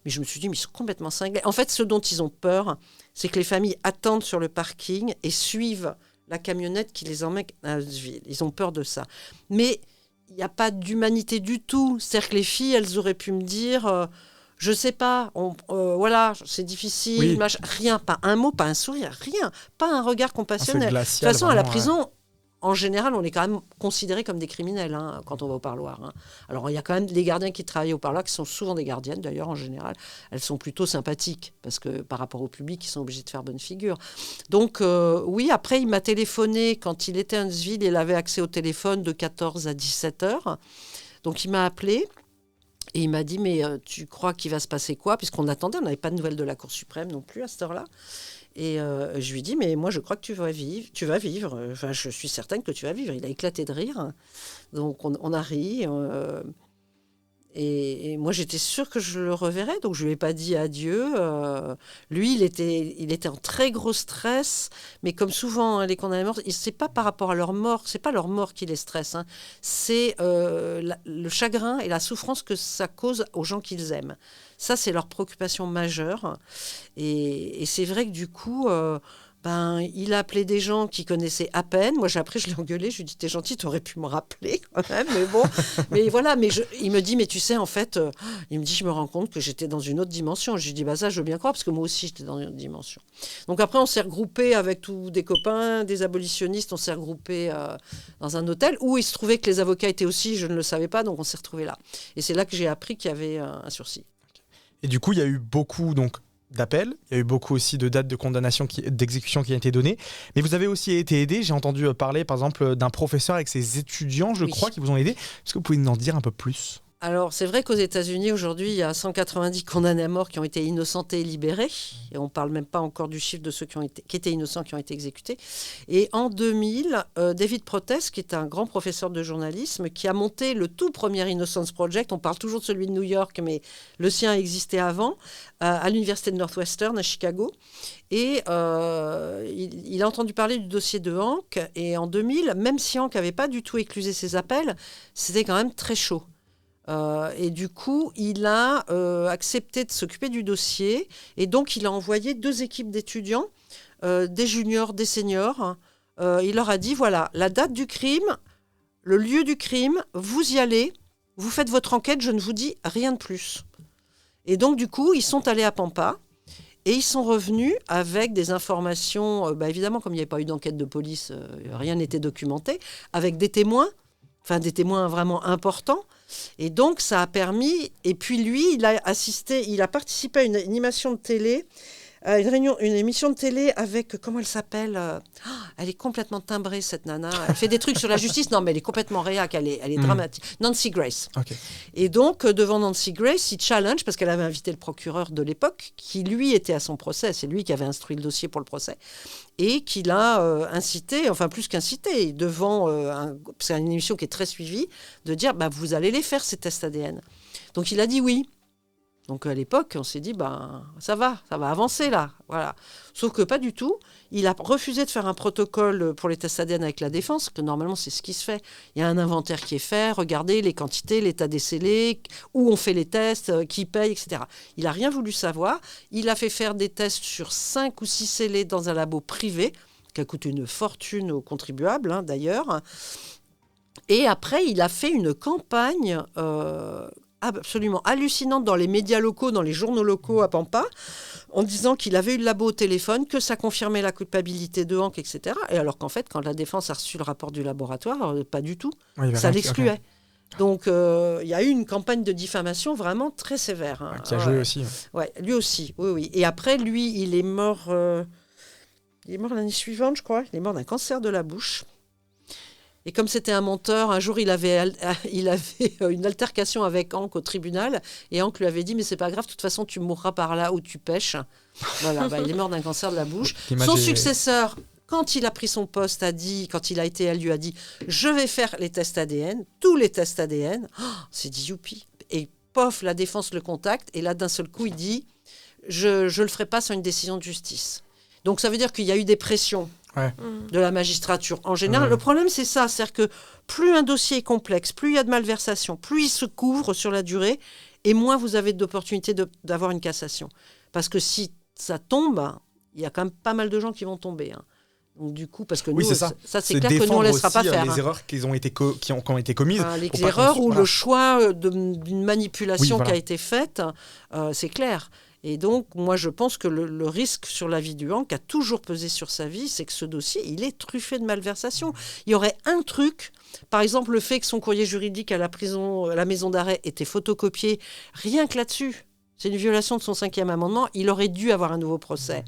Mais je me suis dit, mais ils sont complètement cinglés. En fait, ce dont ils ont peur, c'est que les familles attendent sur le parking et suivent la camionnette qui les emmène à Huntsville. Ils ont peur de ça. Mais il n'y a pas d'humanité du tout. C'est-à-dire que les filles, elles auraient pu me dire... je sais pas, voilà, c'est difficile, oui. Rien, pas un mot, pas un sourire, rien, pas un regard compassionnel. Glacial, de toute façon, à la vraiment, prison, en général, on est quand même considérés comme des criminels quand on va au parloir. Alors, il y a quand même les gardiens qui travaillent au parloir, qui sont souvent des gardiennes, d'ailleurs, en général. Elles sont plutôt sympathiques, parce que par rapport au public, ils sont obligés de faire bonne figure. Donc, oui, après, il m'a téléphoné quand il était à Huntsville, il avait accès au téléphone de 14 à 17 heures. Donc, il m'a appelé. Et il m'a dit, mais tu crois qu'il va se passer quoi? Puisqu'on attendait, on n'avait pas de nouvelles de la Cour suprême non plus à cette heure-là. Et je lui ai dit, mais moi, je crois que tu vas vivre. Enfin, je suis certaine que tu vas vivre. Il a éclaté de rire. Donc, on a ri. Et moi, j'étais sûre que je le reverrais. Donc, je ne lui ai pas dit adieu. Lui, il était en très gros stress. Mais comme souvent, les condamnés à mort, ce n'est pas par rapport à leur mort. Ce n'est pas leur mort qui les stresse. Hein. C'est le chagrin et la souffrance que ça cause aux gens qu'ils aiment. Ça, c'est leur préoccupation majeure. Et c'est vrai que du coup, il a appelé des gens qu'il connaissait à peine. Moi, après, je l'ai engueulé. Je lui ai dit, t'es gentil, t'aurais pu me rappeler quand même. Mais bon, mais voilà. Il me dit, mais tu sais, en fait, il me dit, je me rends compte que j'étais dans une autre dimension. Je lui dis, ça, je veux bien croire, parce que moi aussi, j'étais dans une autre dimension. Donc après, on s'est regroupés avec tous des copains, des abolitionnistes. On s'est regroupés dans un hôtel où il se trouvait que les avocats étaient aussi. Je ne le savais pas, donc on s'est retrouvés là. Et c'est là que j'ai appris qu'il y avait un sursis. Et du coup, il y a eu beaucoup d'appels, il y a eu beaucoup aussi de dates de condamnation, d'exécution qui ont été données. Mais vous avez aussi été aidé. J'ai entendu parler, par exemple, d'un professeur avec ses étudiants, je crois, qui vous ont aidé. Est-ce que vous pouvez nous en dire un peu plus ? Alors, c'est vrai qu'aux États-Unis, aujourd'hui, il y a 190 condamnés à mort qui ont été innocentés et libérés. Et on ne parle même pas encore du chiffre de ceux qui étaient innocents, qui ont été exécutés. Et en 2000, David Protest, qui est un grand professeur de journalisme, qui a monté le tout premier Innocence Project, on parle toujours de celui de New York, mais le sien existait avant, à l'université de Northwestern, à Chicago. Et il a entendu parler du dossier de Hank. Et en 2000, même si Hank n'avait pas du tout éclusé ses appels, c'était quand même très chaud. Et du coup, il a accepté de s'occuper du dossier. Et donc, il a envoyé 2 équipes d'étudiants, des juniors, des seniors. Il leur a dit, voilà, la date du crime, le lieu du crime, vous y allez, vous faites votre enquête, je ne vous dis rien de plus. Et donc, du coup, ils sont allés à Pampa. Et ils sont revenus avec des informations, évidemment, comme il n'y avait pas eu d'enquête de police, rien n'était documenté, avec des témoins vraiment importants. Et donc, ça a permis... Et puis, lui, il a participé à une animation de télé, une émission de télé avec... Comment elle s'appelle ? Elle est complètement timbrée, cette nana. Elle fait des trucs sur la justice. Non, mais elle est complètement réac. Elle est dramatique. Nancy Grace. Okay. Et donc, devant Nancy Grace, il challenge, parce qu'elle avait invité le procureur de l'époque, qui, lui, était à son procès. C'est lui qui avait instruit le dossier pour le procès. Et qui l'a incité, enfin plus qu'incité, devant, c'est une émission qui est très suivie, de dire, vous allez les faire, ces tests ADN. Donc il a dit oui. Donc à l'époque, on s'est dit, ça va avancer là. Voilà. Sauf que pas du tout. Il a refusé de faire un protocole pour les tests ADN avec la défense, que normalement c'est ce qui se fait. Il y a un inventaire qui est fait, regardez les quantités, l'état des scellés, où on fait les tests, qui paye, etc. Il n'a rien voulu savoir. Il a fait faire des tests sur 5 ou 6 scellés dans un labo privé, qui a coûté une fortune aux contribuables, d'ailleurs. Et après, il a fait une campagne... absolument hallucinante dans les médias locaux, dans les journaux locaux à Pampa, en disant qu'il avait eu le labo au téléphone, que ça confirmait la culpabilité de Hank, etc. Et alors qu'en fait, quand la défense a reçu le rapport du laboratoire, pas du tout. Oui, ça l'excluait. Okay. Donc, il y a eu une campagne de diffamation vraiment très sévère. Hein. Qui a joué aussi. Ouais, lui aussi, oui. Et après, lui, il est mort l'année suivante, je crois. Il est mort d'un cancer de la bouche. Et comme c'était un menteur, un jour, il avait une altercation avec Hank au tribunal. Et Hank lui avait dit, mais c'est pas grave, de toute façon, tu mourras par là où tu pêches. Voilà, il est mort d'un cancer de la bouche. Son successeur, quand il a pris son poste, quand il a été élu, a dit, je vais faire les tests ADN, tous les tests ADN. Oh, c'est dit, youpi. Et pof, la défense le contacte. Et là, d'un seul coup, il dit, je le ferai pas sans une décision de justice. Donc, ça veut dire qu'il y a eu des pressions. Ouais. De la magistrature en général. Ouais. Le problème, c'est ça, c'est-à-dire que plus un dossier est complexe, plus il y a de malversation, plus il se couvre sur la durée, et moins vous avez d'opportunités d'avoir une cassation. Parce que si ça tombe, il y a quand même pas mal de gens qui vont tomber. Hein. Donc du coup, parce que nous, ça c'est clair que nous, on ne laissera pas faire. Les erreurs qui ont été commises. Les erreurs ou le choix d'une manipulation qui a été faite, c'est clair. Et donc, moi, je pense que le risque sur la vie du Hank a toujours pesé sur sa vie, c'est que ce dossier, il est truffé de malversations. Il y aurait un truc, par exemple, le fait que son courrier juridique à la maison d'arrêt était photocopié, rien que là-dessus, c'est une violation de son 5e amendement, il aurait dû avoir un nouveau procès.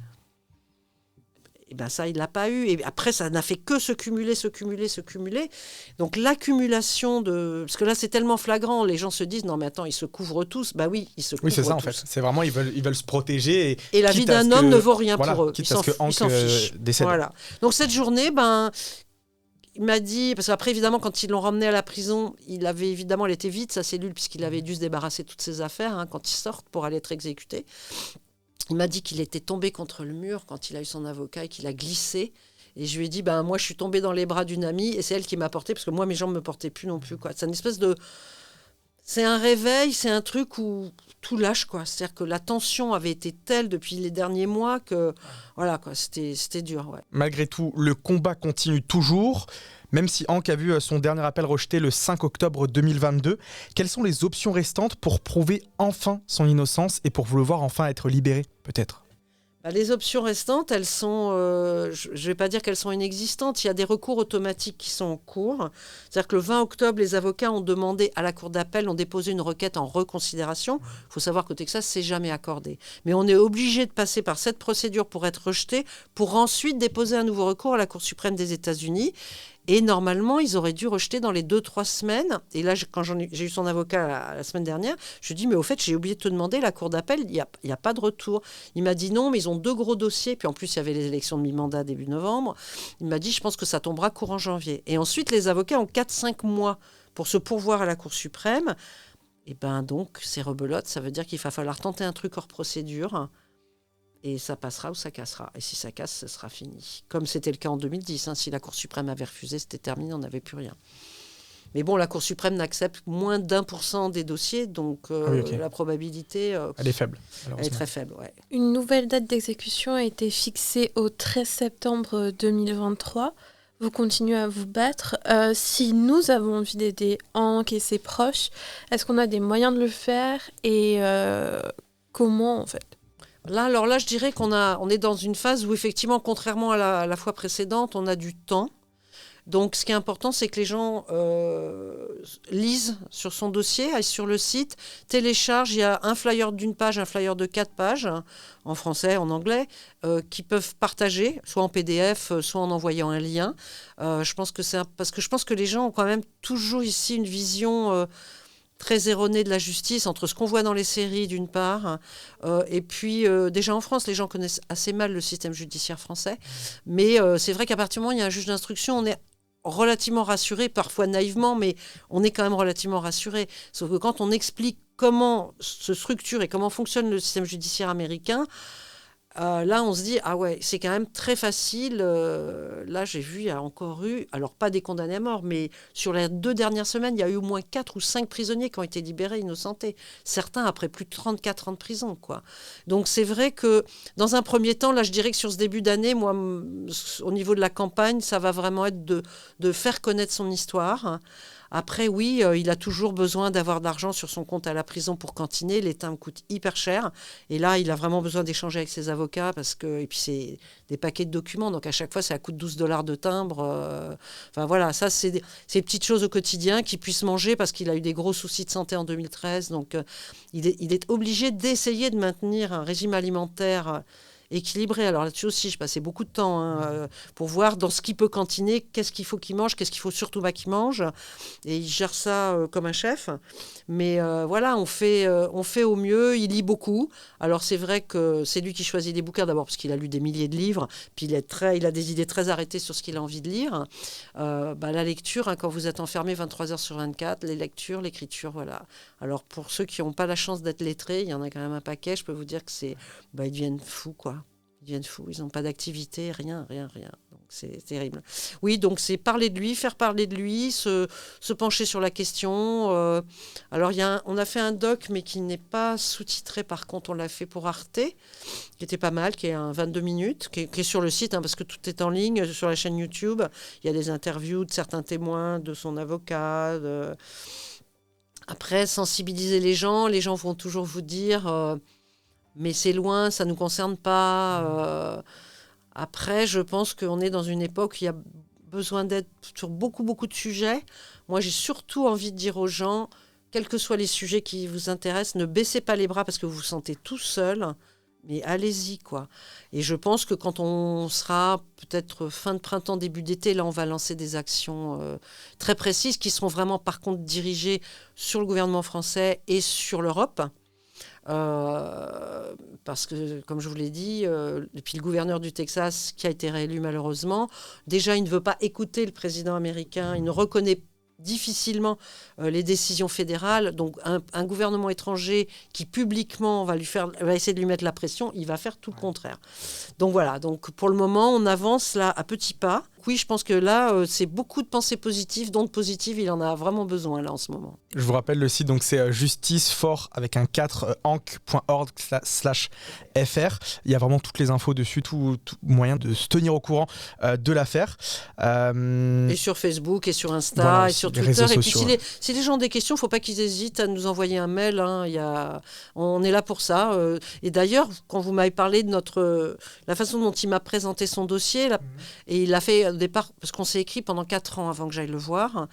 Et bien ça, il ne l'a pas eu. Et après, ça n'a fait que se cumuler. Donc l'accumulation de... Parce que là, c'est tellement flagrant. Les gens se disent, non mais attends, ils se couvrent tous. Bah oui, ils se couvrent tous. Oui, c'est ça en fait. C'est vraiment, ils veulent se protéger. Et la vie d'un homme ne vaut rien pour eux. Quitte à ce que Hank décède. Voilà. Donc cette journée, il m'a dit, parce qu'après, évidemment, quand ils l'ont ramené à la prison, elle était vide, sa cellule, puisqu'il avait dû se débarrasser de toutes ses affaires quand ils sortent pour aller être exécutés. Il m'a dit qu'il était tombé contre le mur quand il a eu son avocat et qu'il a glissé. Et je lui ai dit, moi, je suis tombée dans les bras d'une amie et c'est elle qui m'a portée, parce que moi, mes jambes ne me portaient plus non plus. Quoi. C'est une espèce de... C'est un réveil, c'est un truc où tout lâche, quoi. C'est-à-dire que la tension avait été telle depuis les derniers mois que... Voilà, quoi, c'était dur, ouais. Malgré tout, le combat continue toujours. Même si Hank a vu son dernier appel rejeté le 5 octobre 2022, quelles sont les options restantes pour prouver enfin son innocence et pour vous le voir enfin être libéré, peut-être ? Les options restantes, elles sont, je ne vais pas dire qu'elles sont inexistantes, il y a des recours automatiques qui sont en cours. C'est-à-dire que le 20 octobre, les avocats ont demandé à la Cour d'appel, ont déposé une requête en reconsidération. Il faut savoir qu'au Texas, c'est jamais accordé. Mais on est obligé de passer par cette procédure pour être rejeté, pour ensuite déposer un nouveau recours à la Cour suprême des États-Unis. Et normalement, ils auraient dû rejeter dans les 2-3 semaines. Et là, quand j'ai eu son avocat la semaine dernière, je lui ai dit, mais au fait, j'ai oublié de te demander, la Cour d'appel, il n'y a pas de retour. Il m'a dit non, mais ils ont 2 gros dossiers. Puis en plus, il y avait les élections de mi-mandat début novembre. Il m'a dit, je pense que ça tombera courant janvier. Et ensuite, les avocats ont 4-5 mois pour se pourvoir à la Cour suprême. Et donc, c'est rebelote. Ça veut dire qu'il va falloir tenter un truc hors procédure. Et ça passera ou ça cassera. Et si ça casse, ce sera fini. Comme c'était le cas en 2010. Si la Cour suprême avait refusé, c'était terminé, on n'avait plus rien. Mais bon, la Cour suprême n'accepte moins d'1% des dossiers, donc la probabilité... elle est faible. Elle est très faible, ouais. Une nouvelle date d'exécution a été fixée au 13 septembre 2023. Vous continuez à vous battre. Si nous avons envie d'aider Hank et ses proches, est-ce qu'on a des moyens de le faire et comment, en fait ? Là, je dirais on est dans une phase où, effectivement, contrairement à la fois précédente, on a du temps. Donc, ce qui est important, c'est que les gens lisent sur son dossier, aillent sur le site, téléchargent. Il y a un flyer d'une page, un flyer de 4 pages, en français, en anglais, qui peuvent partager, soit en PDF, soit en envoyant un lien. Je pense que parce que je pense que les gens ont quand même toujours ici une vision... très erronée de la justice, entre ce qu'on voit dans les séries d'une part, et puis déjà en France, les gens connaissent assez mal le système judiciaire français, mais c'est vrai qu'à partir du moment où il y a un juge d'instruction, on est relativement rassuré, parfois naïvement, mais on est quand même relativement rassuré. Sauf que quand on explique comment se structure et comment fonctionne le système judiciaire américain, là, on se dit, ah ouais, c'est quand même très facile. Là, j'ai vu, il y a encore eu, alors pas des condamnés à mort, mais sur les 2 dernières semaines, il y a eu au moins 4 ou 5 prisonniers qui ont été libérés innocentés. Certains après plus de 34 ans de prison, quoi. Donc, c'est vrai que, dans un premier temps, là, je dirais que sur ce début d'année, moi, au niveau de la campagne, ça va vraiment être de faire connaître son histoire. Après, oui, il a toujours besoin d'avoir de l'argent sur son compte à la prison pour cantiner. Les timbres coûtent hyper cher. Et là, il a vraiment besoin d'échanger avec ses avocats et puis c'est des paquets de documents. Donc, à chaque fois, ça coûte $12 de timbre. Enfin, voilà, ça, c'est des petites choses au quotidien qu'il puisse manger parce qu'il a eu des gros soucis de santé en 2013. Donc, il est obligé d'essayer de maintenir un régime alimentaire équilibré. Alors là-dessus aussi, je passais beaucoup de temps pour voir dans ce qu'il peut cantiner, qu'est-ce qu'il faut qu'il mange, qu'est-ce qu'il faut surtout pas qu'il mange. Et il gère ça comme un chef. Mais voilà, on fait au mieux. Il lit beaucoup. Alors c'est vrai que c'est lui qui choisit les bouquins, d'abord parce qu'il a lu des milliers de livres, puis il a des idées très arrêtées sur ce qu'il a envie de lire. La lecture, quand vous êtes enfermé 23 heures sur 24, les lectures, l'écriture, voilà. Alors pour ceux qui n'ont pas la chance d'être lettrés, il y en a quand même un paquet, je peux vous dire que ils deviennent fous, quoi. Ils deviennent fous, ils n'ont pas d'activité, rien. Donc c'est terrible. Oui, donc c'est parler de lui, faire parler de lui, se pencher sur la question. Alors on a fait un doc, mais qui n'est pas sous-titré, par contre on l'a fait pour Arte, qui était pas mal, qui est un 22 minutes, qui est sur le site, parce que tout est en ligne, sur la chaîne YouTube. Il y a des interviews de certains témoins, de son avocat. Après, sensibiliser les gens vont toujours vous dire... mais c'est loin, ça ne nous concerne pas. Après, je pense qu'on est dans une époque où il y a besoin d'être sur beaucoup, beaucoup de sujets. Moi, j'ai surtout envie de dire aux gens, quels que soient les sujets qui vous intéressent, ne baissez pas les bras parce que vous vous sentez tout seul. mais allez-y, quoi. Et je pense que quand on sera peut-être fin de printemps, début d'été, là, on va lancer des actions très précises qui seront vraiment, par contre, dirigées sur le gouvernement français et sur l'Europe. Parce que, comme je vous l'ai dit, depuis le gouverneur du Texas, qui a été réélu malheureusement, déjà, il ne veut pas écouter le président américain, il ne reconnaît difficilement les décisions fédérales. Donc, un gouvernement étranger qui publiquement va essayer de lui mettre la pression, il va faire tout le contraire. Donc voilà, donc pour le moment, on avance là à petits pas. Oui, je pense que là, c'est beaucoup de pensées positives, d'ondes positives, il en a vraiment besoin là en ce moment. Je vous rappelle le site, donc c'est justice4 avec un 4 anc.org/fr. Il y a vraiment toutes les infos dessus, tout moyen de se tenir au coururant de l'affaire. Et sur Facebook et sur Insta voilà, et sur les Twitter. réseaux Et puis sociaux, si les gens ont des questions, il ne faut pas qu'ils hésitent à nous envoyer un mail. Hein. On est là pour ça. Et d'ailleurs, quand vous m'avez parlé de la façon dont il m'a présenté son dossier, et il l'a fait au départ, parce qu'on s'est écrit pendant 4 ans avant que j'aille le voir,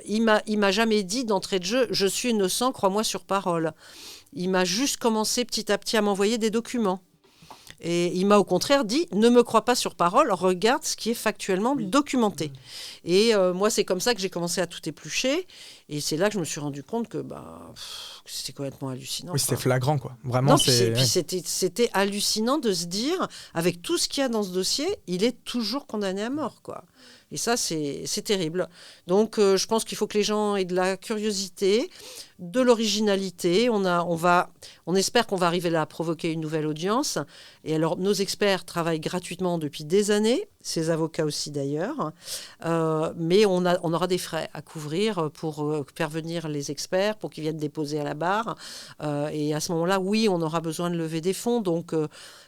il m'a jamais dit d'entrée de jeu, je suis innocent, crois-moi sur parole. Il m'a juste commencé petit à petit à m'envoyer des documents. Et il m'a au contraire dit, ne me crois pas sur parole, regarde ce qui est factuellement documenté. Et moi, c'est comme ça que j'ai commencé à tout éplucher. Et c'est là que je me suis rendu compte que c'était complètement hallucinant. Oui, c'était flagrant, quoi. Vraiment, non, puis c'était hallucinant de se dire, avec tout ce qu'il y a dans ce dossier, il est toujours condamné à mort, quoi. Et ça, c'est terrible. Donc, je pense qu'il faut que les gens aient de la curiosité, de l'originalité. On espère qu'on va arriver là à provoquer une nouvelle audience. Et alors, nos experts travaillent gratuitement depuis des années, ces avocats aussi d'ailleurs. Mais on aura des frais à couvrir pour faire venir les experts, pour qu'ils viennent déposer à la barre. Et à ce moment-là, oui, on aura besoin de lever des fonds. Donc,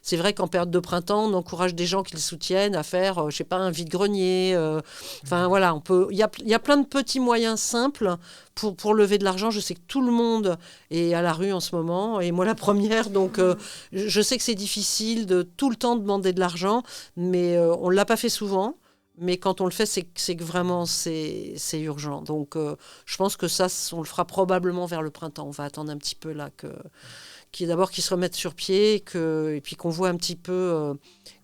c'est vrai qu'en période de printemps, on encourage des gens qui le soutiennent à faire, je ne sais pas, un vide-grenier. Enfin, voilà, il y a plein de petits moyens simples pour lever de l'argent. Je sais que tout le monde est à la rue en ce moment, et moi la première. Donc, je sais que c'est difficile de tout le temps demander de l'argent, mais on ne l'a pas fait souvent. Mais quand on le fait, c'est que vraiment, c'est urgent. Donc, je pense que ça, on le fera probablement vers le printemps. On va attendre un petit peu là qu'ils se remettent sur pied et puis qu'on voit un petit peu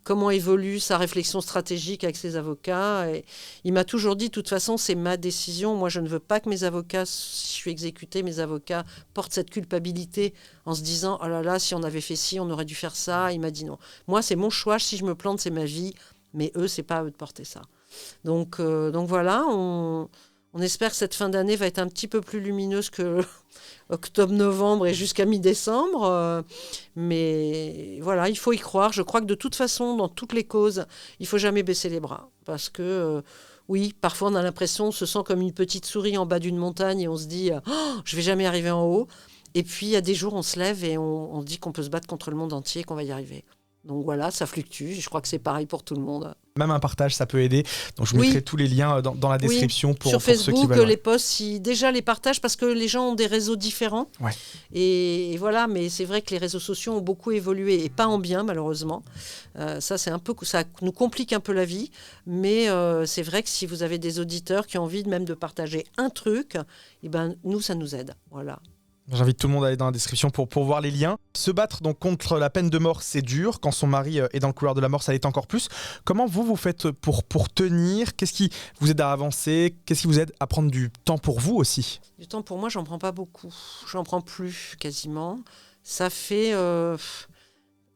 comment évolue sa réflexion stratégique avec ses avocats. Et il m'a toujours dit, de toute façon, c'est ma décision. Moi, je ne veux pas que mes avocats, si je suis exécutée, mes avocats portent cette culpabilité en se disant « Oh là là, si on avait fait ci, on aurait dû faire ça. » Il m'a dit non. Moi, c'est mon choix. Si je me plante, c'est ma vie. Mais eux, c'est pas à eux de porter ça. Donc voilà, on espère que cette fin d'année va être un petit peu plus lumineuse que octobre-novembre et jusqu'à mi-décembre. Mais voilà, il faut y croire. Je crois que de toute façon, dans toutes les causes, il faut jamais baisser les bras. Parce que, oui, parfois on a l'impression, on se sent comme une petite souris en bas d'une montagne et on se dit oh, je vais jamais arriver en haut. Et puis, il y a des jours, on se lève et on dit qu'on peut se battre contre le monde entier, qu'on va y arriver. Donc voilà, ça fluctue. Je crois que c'est pareil pour tout le monde. Même un partage, ça peut aider. Donc je mettrai tous les liens dans la description pour sur Facebook, ceux qui veulent. Les posts, déjà les partages parce que les gens ont des réseaux différents. Ouais. Et voilà, mais c'est vrai que les réseaux sociaux ont beaucoup évolué et pas en bien malheureusement. Ça nous complique un peu la vie, mais c'est vrai que si vous avez des auditeurs qui ont envie même de partager un truc, nous ça nous aide. Voilà. J'invite tout le monde à aller dans la description pour voir les liens. Se battre donc contre la peine de mort, c'est dur. Quand son mari est dans le couloir de la mort, ça l'est encore plus. Comment vous faites pour tenir ? Qu'est-ce qui vous aide à avancer ? Qu'est-ce qui vous aide à prendre du temps pour vous aussi ? Du temps pour moi, j'en prends pas beaucoup. J'en prends plus quasiment. Ça fait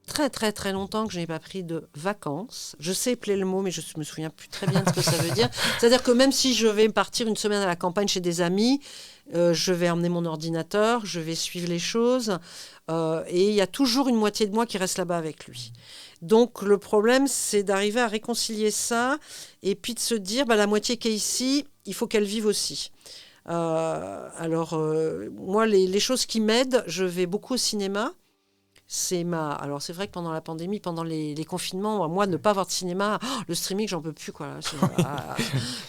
très très très longtemps que je n'ai pas pris de vacances. Je sais épeler le mot, mais je me souviens plus très bien de ce que ça veut dire. C'est-à-dire que même si je vais partir une semaine à la campagne chez des amis, je vais emmener mon ordinateur, je vais suivre les choses, et il y a toujours une moitié de moi qui reste là-bas avec lui. Donc le problème, c'est d'arriver à réconcilier ça, et puis de se dire, la moitié qui est ici, il faut qu'elle vive aussi. Moi, les choses qui m'aident, je vais beaucoup au cinéma. Alors c'est vrai que pendant la pandémie, pendant les confinements, moi ne pas avoir de cinéma, le streaming j'en peux plus quoi.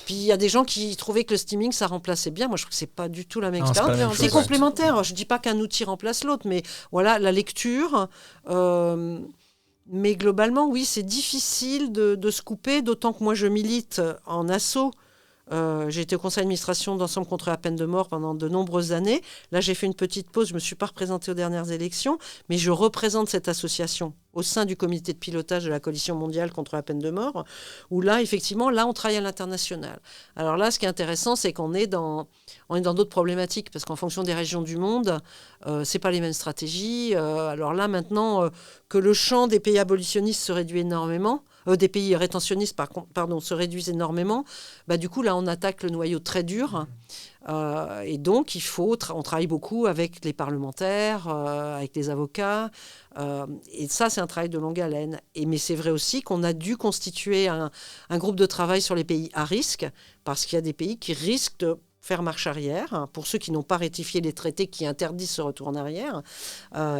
Puis il y a des gens qui trouvaient que le streaming ça remplaçait bien. Moi je trouve que c'est pas du tout la même expérience. C'est complémentaire. Je dis pas qu'un outil remplace l'autre, mais voilà la lecture. Mais globalement oui c'est difficile de se couper, d'autant que moi je milite en asso. J'ai été au conseil d'administration d'Ensemble contre la peine de mort pendant de nombreuses années. Là, j'ai fait une petite pause. Je ne me suis pas représentée aux dernières élections, mais je représente cette association au sein du comité de pilotage de la coalition mondiale contre la peine de mort, où là, effectivement, là, on travaille à l'international. Alors là, ce qui est intéressant, c'est qu'on est dans d'autres problématiques, parce qu'en fonction des régions du monde, c'est pas les mêmes stratégies. Alors là, maintenant, que le champ des pays abolitionnistes se réduit énormément, des pays rétentionnistes, se réduisent énormément, du coup, là, on attaque le noyau très dur. Et donc, on travaille beaucoup avec les parlementaires, avec les avocats. Et ça, c'est un travail de longue haleine. Mais c'est vrai aussi qu'on a dû constituer un groupe de travail sur les pays à risque, parce qu'il y a des pays qui risquent de faire marche arrière, pour ceux qui n'ont pas rectifié les traités qui interdisent ce retour en arrière.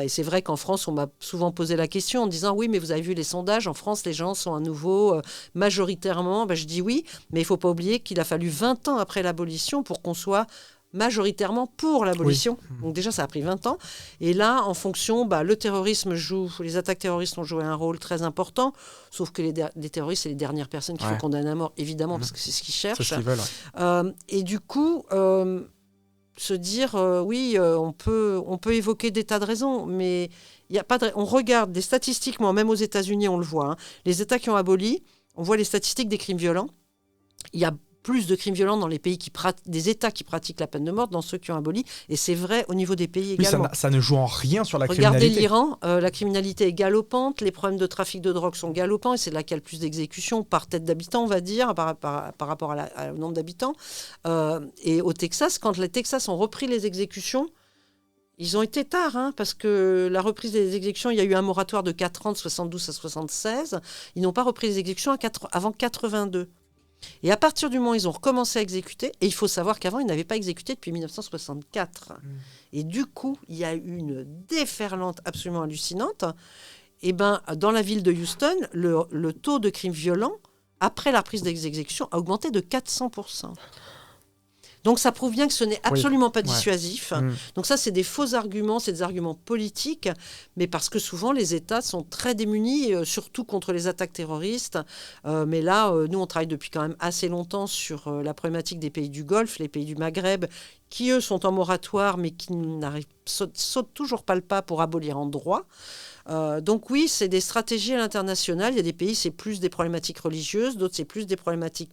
Et c'est vrai qu'en France, on m'a souvent posé la question en disant « Oui, mais vous avez vu les sondages, en France, les gens sont à nouveau majoritairement… » Je dis oui, mais il ne faut pas oublier qu'il a fallu 20 ans après l'abolition pour qu'on soit majoritairement pour l'abolition. Oui. Donc déjà, ça a pris 20 ans. Et là, en fonction, les attaques terroristes ont joué un rôle très important, sauf que les terroristes, c'est les dernières personnes qu'il faut condamner à mort, évidemment, parce que c'est ce qu'ils cherchent. C'est ce qu'ils veulent. Et du coup, se dire, on peut évoquer des tas de raisons, mais y a pas on regarde des statistiques, même aux États-Unis, on le voit. Les États qui ont aboli, on voit les statistiques des crimes violents. Il y a plus de crimes violents dans les pays des États qui pratiquent la peine de mort dans ceux qui ont aboli. Et c'est vrai au niveau des pays également. Oui, ça ne joue en rien sur la criminalité. Regardez l'Iran, la criminalité est galopante, les problèmes de trafic de drogue sont galopants, et c'est là qu'il y a le plus d'exécutions par tête d'habitant, on va dire, par rapport au nombre d'habitants. Et au Texas, quand les Texas ont repris les exécutions, ils ont été tard, parce que la reprise des exécutions, il y a eu un moratoire de 4 ans, de 72 à 76. Ils n'ont pas repris les exécutions avant 82. Et à partir du moment où ils ont recommencé à exécuter, et il faut savoir qu'avant, ils n'avaient pas exécuté depuis 1964. Et du coup, il y a eu une déferlante absolument hallucinante. Et dans la ville de Houston, le taux de crimes violents, après la reprise des exécutions, a augmenté de 400%. Donc ça prouve bien que ce n'est absolument pas dissuasif. Donc ça, c'est des faux arguments, c'est des arguments politiques, mais parce que souvent les États sont très démunis, surtout contre les attaques terroristes. Mais là, nous, on travaille depuis quand même assez longtemps sur la problématique des pays du Golfe, les pays du Maghreb, qui, eux, sont en moratoire, mais qui sautent toujours pas le pas pour abolir en droit. Donc oui, c'est des stratégies à l'international. Il y a des pays, c'est plus des problématiques religieuses, d'autres, c'est plus des problématiques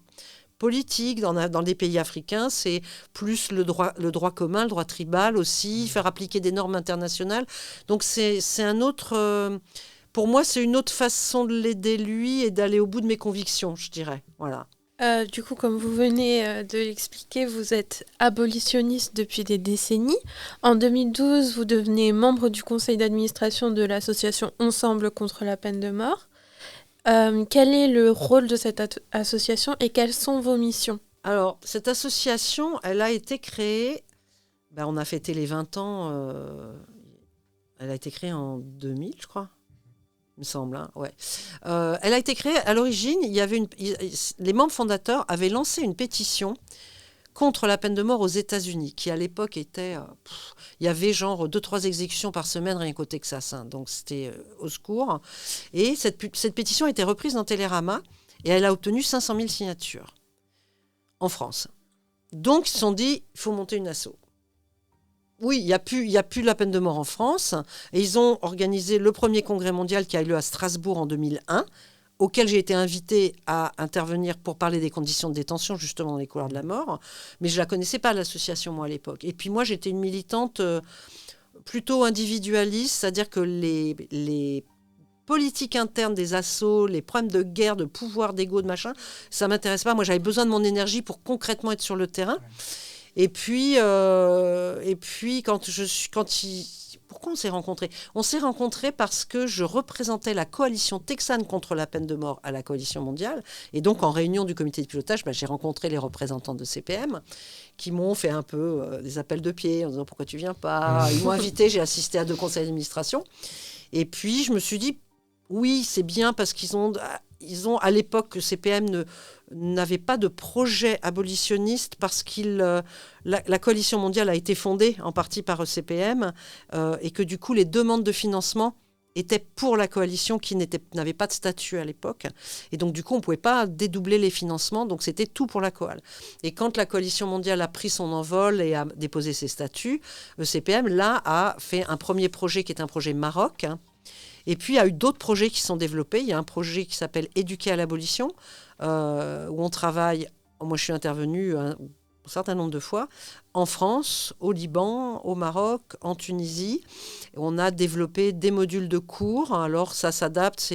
politique. Dans des pays africains, c'est plus le droit commun, le droit tribal aussi, faire appliquer des normes internationales. Donc c'est un autre... pour moi, c'est une autre façon de l'aider, lui, et d'aller au bout de mes convictions, je dirais. Voilà. Du coup, comme vous venez de l'expliquer, vous êtes abolitionniste depuis des décennies. En 2012, vous devenez membre du conseil d'administration de l'association Ensemble contre la peine de mort. Quel est le rôle de cette association et quelles sont vos missions ? Alors, cette association, elle a été créée, on a fêté les 20 ans, elle a été créée en 2000, je crois, il me semble. Elle a été créée, à l'origine, les membres fondateurs avaient lancé une pétition contre la peine de mort aux États-Unis, qui à l'époque était... il y avait genre 2-3 exécutions par semaine rien qu'au Texas, donc c'était au secours. Et cette pétition a été reprise dans Télérama, et elle a obtenu 500 000 signatures en France. Donc ils se sont dit, il faut monter une asso. Oui, il y a plus la peine de mort en France, et ils ont organisé le premier congrès mondial qui a eu lieu à Strasbourg en 2001, auquel j'ai été invitée à intervenir pour parler des conditions de détention, justement dans les couloirs de la mort. Mais je ne la connaissais pas, l'association, moi, à l'époque. Et puis moi, j'étais une militante plutôt individualiste, c'est-à-dire que les politiques internes des assos, les problèmes de guerre, de pouvoir, d'égo, de machin, ça ne m'intéresse pas. Moi, j'avais besoin de mon énergie pour concrètement être sur le terrain. Et puis pourquoi on s'est rencontrés ? On s'est rencontrés parce que je représentais la coalition texane contre la peine de mort à la coalition mondiale. Et donc, en réunion du comité de pilotage, j'ai rencontré les représentants de CPM qui m'ont fait un peu des appels de pied en disant « Pourquoi tu ne viens pas ?» Ils m'ont invité, j'ai assisté à 2 conseils d'administration. Et puis, je me suis dit « Oui, c'est bien parce qu'ils ont à l'époque, CPM n'avait pas de projet abolitionniste parce que la coalition mondiale a été fondée en partie par CPM et que du coup, les demandes de financement était pour la coalition qui n'avait pas de statut à l'époque. Et donc, du coup, on ne pouvait pas dédoubler les financements. Donc, c'était tout pour la coal. Et quand la coalition mondiale a pris son envol et a déposé ses statuts, ECPM, là, a fait un premier projet qui est un projet Maroc. Et puis, il y a eu d'autres projets qui sont développés. Il y a un projet qui s'appelle Éduquer à l'abolition, où on travaille. Moi, je suis intervenue un certain nombre de fois, en France, au Liban, au Maroc, en Tunisie. On a développé des modules de cours. Alors, ça s'adapte.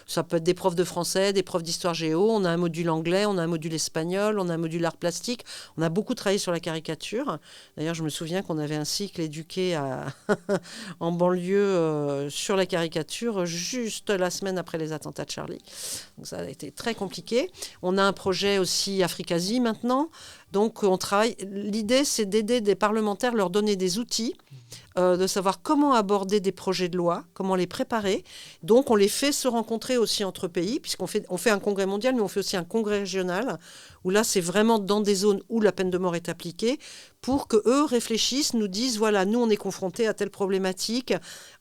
Ça peut être des profs de français, des profs d'histoire géo. On a un module anglais, on a un module espagnol, on a un module art plastique. On a beaucoup travaillé sur la caricature. D'ailleurs, je me souviens qu'on avait un cycle éduqué en banlieue sur la caricature juste la semaine après les attentats de Charlie. Donc, ça a été très compliqué. On a un projet aussi Africasie maintenant. Donc, on travaille. L'idée, c'est d'aider des parlementaires, leur donner des outils, de savoir comment aborder des projets de loi, comment les préparer. Donc, on les fait se rencontrer aussi entre pays, puisqu'on fait un congrès mondial, mais on fait aussi un congrès régional, où là, c'est vraiment dans des zones où la peine de mort est appliquée, pour qu'eux réfléchissent, nous disent, voilà, nous, on est confrontés à telle problématique,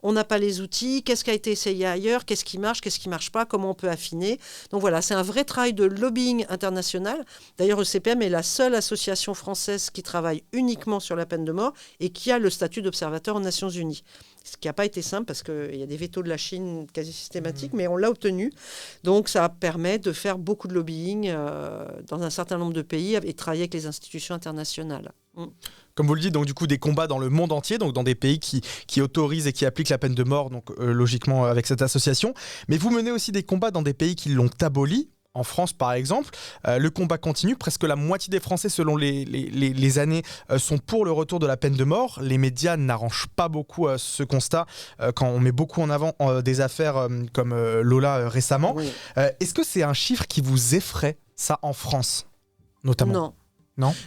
on n'a pas les outils, qu'est-ce qui a été essayé ailleurs, qu'est-ce qui marche pas, comment on peut affiner. Donc voilà, c'est un vrai travail de lobbying international. D'ailleurs, ECPM est la seule association française qui travaille uniquement sur la peine de mort et qui a le statut d'observateur aux Nations Unies. Ce qui n'a pas été simple parce qu'il y a des vétos de la Chine quasi systématiques, mais on l'a obtenu. Donc ça permet de faire beaucoup de lobbying dans un certain nombre de pays et travailler avec les institutions internationales. Comme vous le dites, donc du coup des combats dans le monde entier, donc dans des pays qui autorisent et qui appliquent la peine de mort, donc logiquement avec cette association. Mais vous menez aussi des combats dans des pays qui l'ont abolie. En France, par exemple, le combat continue. Presque la moitié des Français, selon les années, sont pour le retour de la peine de mort. Les médias n'arrangent pas beaucoup ce constat quand on met beaucoup en avant des affaires comme Lola récemment. Oui. Est-ce que c'est un chiffre qui vous effraie, ça, en France, notamment ? Non.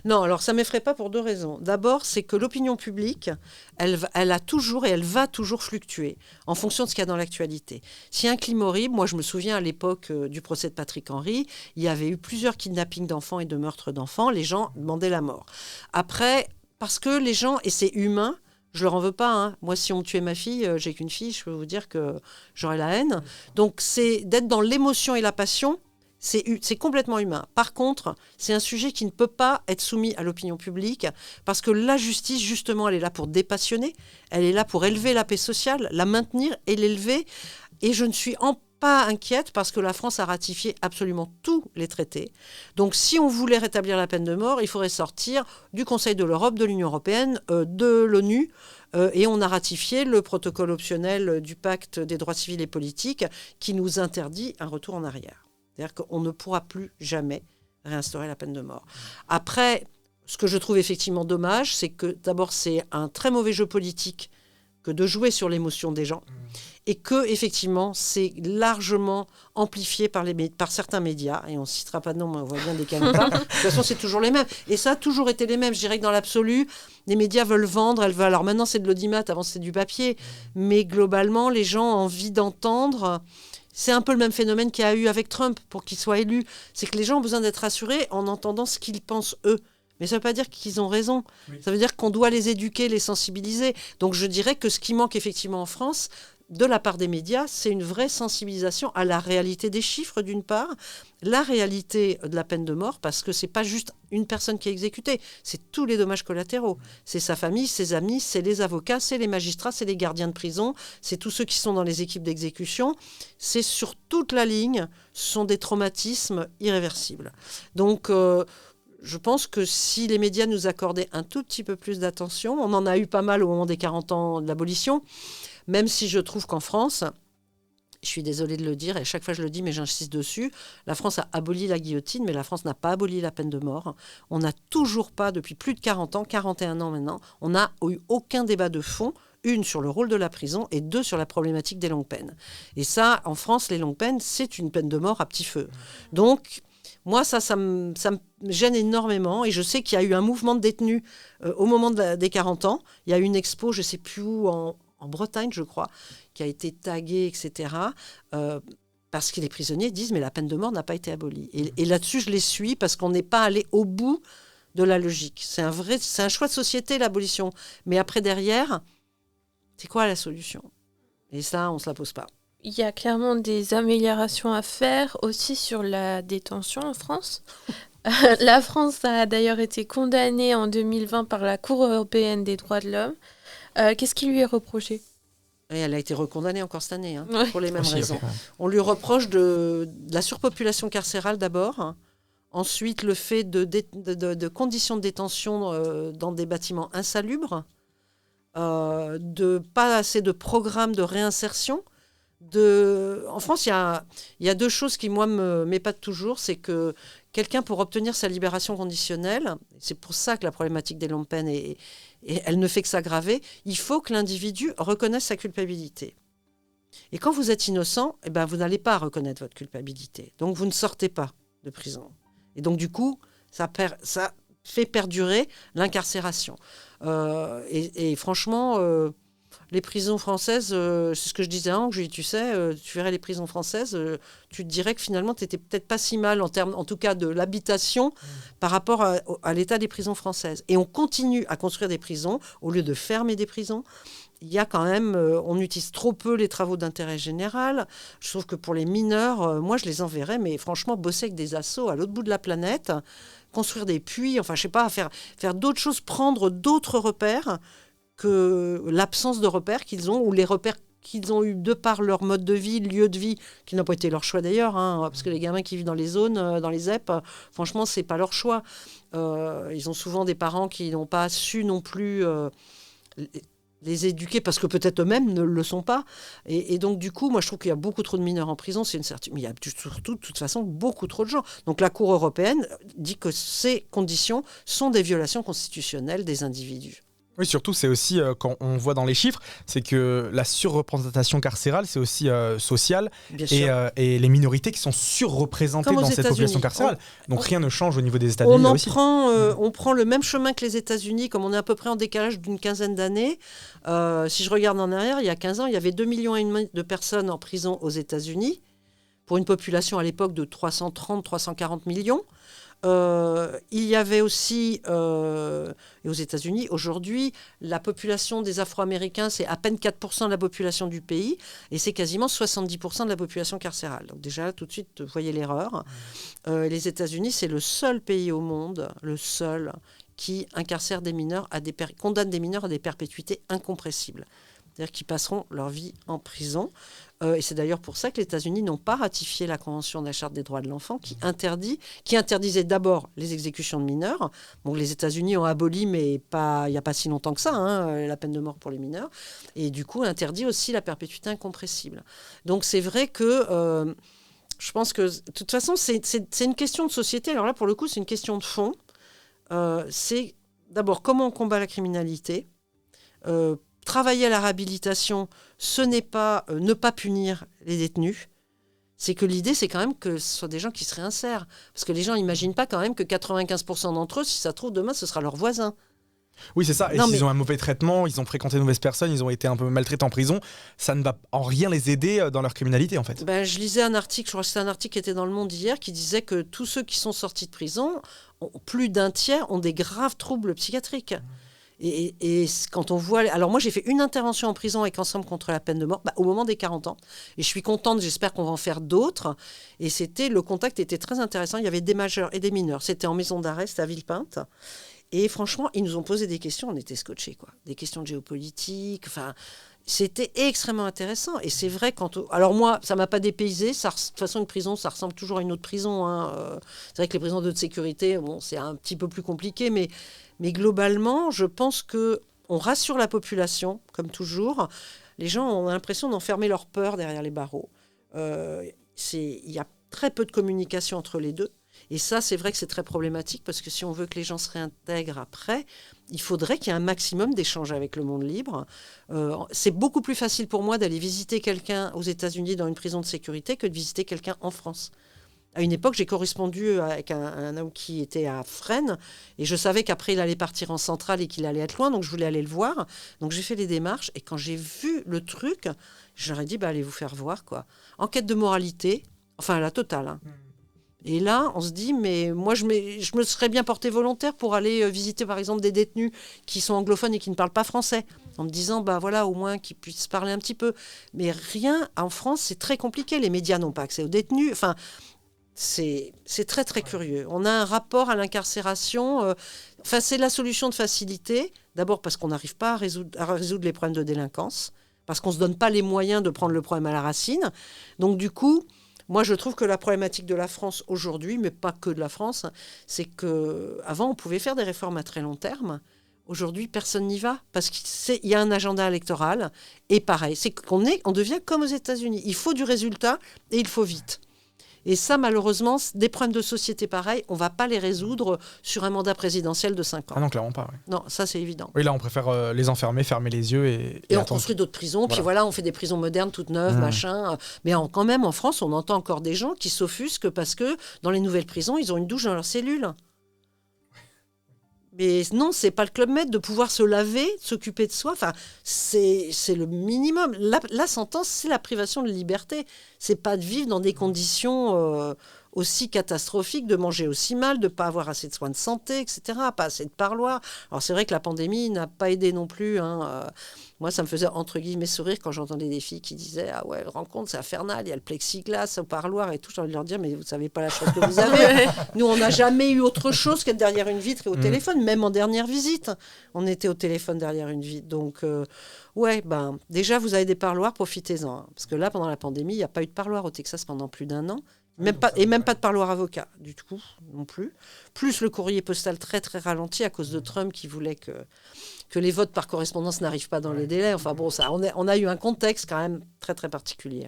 Non, alors ça ne m'effraie pas pour deux raisons. D'abord, c'est que l'opinion publique, elle a toujours et elle va toujours fluctuer en fonction de ce qu'il y a dans l'actualité. S'il y a un climat horrible, moi je me souviens à l'époque du procès de Patrick Henry, il y avait eu plusieurs kidnappings d'enfants et de meurtres d'enfants, les gens demandaient la mort. Après, parce que les gens, et c'est humain, je leur en veux pas. Hein. Moi, si on me tuait ma fille, j'ai qu'une fille, je peux vous dire que j'aurais la haine. Donc c'est d'être dans l'émotion et la passion. C'est complètement humain. Par contre, c'est un sujet qui ne peut pas être soumis à l'opinion publique parce que la justice, justement, elle est là pour dépassionner. Elle est là pour élever la paix sociale, la maintenir et l'élever. Et je ne suis pas inquiète parce que la France a ratifié absolument tous les traités. Donc, si on voulait rétablir la peine de mort, il faudrait sortir du Conseil de l'Europe, de l'Union européenne, de l'ONU. Et on a ratifié le protocole optionnel du pacte des droits civils et politiques qui nous interdit un retour en arrière. C'est-à-dire qu'on ne pourra plus jamais réinstaurer la peine de mort. Après, ce que je trouve effectivement dommage, c'est que d'abord, c'est un très mauvais jeu politique que de jouer sur l'émotion des gens et que, effectivement, c'est largement amplifié par certains médias. Et on ne citera pas de nom, mais on voit bien desquels on parle. De toute façon, c'est toujours les mêmes. Et ça a toujours été les mêmes. Je dirais que dans l'absolu, les médias veulent vendre. Alors maintenant, c'est de l'audimat, avant, c'est du papier. Mais globalement, les gens ont envie d'entendre. C'est un peu le même phénomène qu'il y a eu avec Trump pour qu'il soit élu. C'est que les gens ont besoin d'être rassurés en entendant ce qu'ils pensent eux. Mais ça ne veut pas dire qu'ils ont raison. Oui. Ça veut dire qu'on doit les éduquer, les sensibiliser. Donc je dirais que ce qui manque effectivement en France, de la part des médias, c'est une vraie sensibilisation à la réalité des chiffres d'une part, la réalité de la peine de mort, parce que c'est pas juste une personne qui est exécutée, c'est tous les dommages collatéraux. C'est sa famille, ses amis, c'est les avocats, c'est les magistrats, c'est les gardiens de prison, c'est tous ceux qui sont dans les équipes d'exécution. C'est sur toute la ligne, ce sont des traumatismes irréversibles. Donc je pense que si les médias nous accordaient un tout petit peu plus d'attention, on en a eu pas mal au moment des 40 ans de l'abolition, même si je trouve qu'en France, je suis désolée de le dire, et à chaque fois je le dis, mais j'insiste dessus, la France a aboli la guillotine, mais la France n'a pas aboli la peine de mort. On n'a toujours pas, depuis plus de 40 ans, 41 ans maintenant, on n'a eu aucun débat de fond, une sur le rôle de la prison et deux sur la problématique des longues peines. Et ça, en France, les longues peines, c'est une peine de mort à petit feu. Donc, moi, ça me gêne énormément. Et je sais qu'il y a eu un mouvement de détenus au moment des 40 ans. Il y a eu une expo, je ne sais plus où, en Bretagne, je crois, qui a été taguée, etc. Parce que les prisonniers disent « mais la peine de mort n'a pas été abolie ». Et là-dessus, je les suis parce qu'on n'est pas allé au bout de la logique. C'est un choix de société, l'abolition. Mais après, derrière, c'est quoi la solution ? Et ça, on ne se la pose pas. Il y a clairement des améliorations à faire aussi sur la détention en France. La France a d'ailleurs été condamnée en 2020 par la Cour européenne des droits de l'homme. Qu'est-ce qui lui est reproché ? Et elle a été recondamnée encore cette année, Ouais. pour les mêmes Aussi, raisons. ok. On lui reproche de la surpopulation carcérale d'abord. Ensuite, le fait de conditions de détention dans des bâtiments insalubres. De pas assez de programmes de réinsertion. En France, il y a deux choses qui, moi, m'épatent toujours. C'est que quelqu'un, pour obtenir sa libération conditionnelle, c'est pour ça que la problématique des longues peines, et elle ne fait que s'aggraver, il faut que l'individu reconnaisse sa culpabilité. Et quand vous êtes innocent, eh ben, vous n'allez pas reconnaître votre culpabilité. Donc, vous ne sortez pas de prison. Et donc, du coup, ça fait perdurer l'incarcération. Et franchement, les prisons françaises, c'est ce que je disais à Hank, je lui ai dit, tu sais, tu verrais les prisons françaises, tu te dirais que finalement, tu n'étais peut-être pas si mal en termes, en tout cas, de l'habitation par rapport à l'état des prisons françaises. Et on continue à construire des prisons au lieu de fermer des prisons. Il y a quand même, on utilise trop peu les travaux d'intérêt général. Je trouve que pour les mineurs, moi, je les enverrais, mais franchement, bosser avec des assos à l'autre bout de la planète, construire des puits, enfin, je sais pas, faire d'autres choses, prendre d'autres repères que l'absence de repères qu'ils ont, ou les repères qu'ils ont eu de par leur mode de vie, lieu de vie, qui n'a pas été leur choix d'ailleurs, parce que les gamins qui vivent dans les zones, dans les ZEP, franchement, c'est pas leur choix. Ils ont souvent des parents qui n'ont pas su non plus les éduquer, parce que peut-être eux-mêmes ne le sont pas. Et donc, du coup, moi, je trouve qu'il y a beaucoup trop de mineurs en prison, c'est une certitude. Mais il y a surtout, de toute façon, beaucoup trop de gens. Donc, la Cour européenne dit que ces conditions sont des violations constitutionnelles des individus. Oui, surtout, c'est aussi, quand on voit dans les chiffres, c'est que la surreprésentation carcérale, c'est aussi social, Bien sûr. et les minorités qui sont surreprésentées Comme aux dans cette population États-Unis. carcérale. Donc rien ne change au niveau des États-Unis. On là en aussi. on prend le même chemin que les États-Unis, comme on est à peu près en décalage d'une quinzaine d'années. Si je regarde en arrière, il y a 15 ans, il y avait 2,5 millions de personnes en prison aux États-Unis, pour une population à l'époque de 330-340 millions. Il y avait aussi, et aux États-Unis, aujourd'hui, la population des Afro-Américains, c'est à peine 4% de la population du pays, et c'est quasiment 70% de la population carcérale. Donc déjà, tout de suite, vous voyez l'erreur. Les États-Unis, c'est le seul pays au monde, le seul, qui incarcère des mineurs, condamne des mineurs à des perpétuités incompressibles. C'est-à-dire qu'ils passeront leur vie en prison. Et c'est d'ailleurs pour ça que les États-Unis n'ont pas ratifié la Convention de la Charte des droits de l'enfant qui interdisait d'abord les exécutions de mineurs. Donc les États-Unis ont aboli, mais il n'y a pas si longtemps que ça, la peine de mort pour les mineurs. Et du coup, interdit aussi la perpétuité incompressible. Donc c'est vrai que je pense que, de toute façon, c'est une question de société. Alors là, pour le coup, c'est une question de fond. C'est d'abord comment on combat la criminalité. Travailler à la réhabilitation, ce n'est pas ne pas punir les détenus. C'est que l'idée, c'est quand même que ce soit des gens qui se réinsèrent. Parce que les gens n'imaginent pas quand même que 95% d'entre eux, si ça se trouve, demain, ce sera leur voisin. Oui, c'est ça. Et s'ils ont un mauvais traitement, ils ont fréquenté de mauvaises personnes, ils ont été un peu maltraités en prison, ça ne va en rien les aider dans leur criminalité, en fait. Je lisais un article, je crois que c'était un article qui était dans Le Monde hier, qui disait que tous ceux qui sont sortis de prison, plus d'un tiers ont des graves troubles psychiatriques. Et quand on voit... Alors moi, j'ai fait une intervention en prison avec Ensemble contre la peine de mort au moment des 40 ans. Et je suis contente, j'espère qu'on va en faire d'autres. Et le contact était très intéressant. Il y avait des majeurs et des mineurs. C'était en maison d'arrêt, c'était à Villepinte. Et franchement, ils nous ont posé des questions, on était scotchés, quoi. Des questions de géopolitique, enfin... C'était extrêmement intéressant. Et c'est vrai, alors moi, ça ne m'a pas dépaysé. De toute façon, une prison, ça ressemble toujours à une autre prison. C'est vrai que les prisons de haute sécurité, c'est un petit peu plus compliqué. Mais globalement, je pense qu'on rassure la population, comme toujours. Les gens ont l'impression d'enfermer leur peur derrière les barreaux. Il y a très peu de communication entre les deux. Et ça, c'est vrai que c'est très problématique parce que si on veut que les gens se réintègrent après, il faudrait qu'il y ait un maximum d'échanges avec le monde libre. C'est beaucoup plus facile pour moi d'aller visiter quelqu'un aux États-Unis dans une prison de sécurité que de visiter quelqu'un en France. À une époque, j'ai correspondu avec un homme qui était à Fresnes et je savais qu'après, il allait partir en centrale et qu'il allait être loin, donc je voulais aller le voir. Donc j'ai fait les démarches et quand j'ai vu le truc, je leur ai dit, allez vous faire voir, quoi. Enquête de moralité, enfin la totale, Et là, on se dit, mais moi, je me serais bien porté volontaire pour aller visiter, par exemple, des détenus qui sont anglophones et qui ne parlent pas français. en me disant, bah voilà, au moins qu'ils puissent parler un petit peu. Mais rien, en France, c'est très compliqué. Les médias n'ont pas accès aux détenus. Enfin, c'est très, très curieux. On a un rapport à l'incarcération. C'est la solution de facilité. D'abord parce qu'on n'arrive pas à résoudre les problèmes de délinquance, parce qu'on ne se donne pas les moyens de prendre le problème à la racine. Donc, du coup, moi, je trouve que la problématique de la France aujourd'hui, mais pas que de la France, c'est qu'avant, on pouvait faire des réformes à très long terme. Aujourd'hui, personne n'y va parce qu'il y a un agenda électoral. Et pareil, c'est on devient comme aux États-Unis. Il faut du résultat et il faut vite. Et ça, malheureusement, des problèmes de société pareils, on ne va pas les résoudre sur un mandat présidentiel de 5 ans. Ah non, clairement pas. Oui, non, ça, c'est évident. Oui, là, on préfère les enfermer, fermer les yeux et on attendre. construit d'autres prisons. Puis voilà, on fait des prisons modernes, toutes neuves, machin. Mais quand même, en France, on entend encore des gens qui s'offusquent parce que dans les nouvelles prisons, ils ont une douche dans leurs cellules. Mais non, c'est pas le Club Med de pouvoir se laver, s'occuper de soi. Enfin, c'est le minimum. La sentence, c'est la privation de liberté. C'est pas de vivre dans des conditions aussi catastrophiques, de manger aussi mal, de pas avoir assez de soins de santé, etc. Pas assez de parloirs. Alors c'est vrai que la pandémie n'a pas aidé non plus. Moi, ça me faisait entre guillemets sourire quand j'entendais des filles qui disaient « Ah ouais, rencontre, c'est infernal, il y a le plexiglas au parloir et tout. » J'ai envie de leur dire « Mais vous savez pas la chance que vous avez. Nous, on n'a jamais eu autre chose qu'être derrière une vitre et au téléphone. Même en dernière visite, on était au téléphone derrière une vitre. Donc, déjà, vous avez des parloirs, profitez-en. Hein. Parce que là, pendant la pandémie, il n'y a pas eu de parloir au Texas pendant plus d'1 an. Même pas de parloir avocat, du tout, non plus. Plus le courrier postal très, très ralenti à cause de Trump qui voulait que les votes par correspondance n'arrivent pas dans les délais. Enfin bon, on a eu un contexte quand même très, très particulier.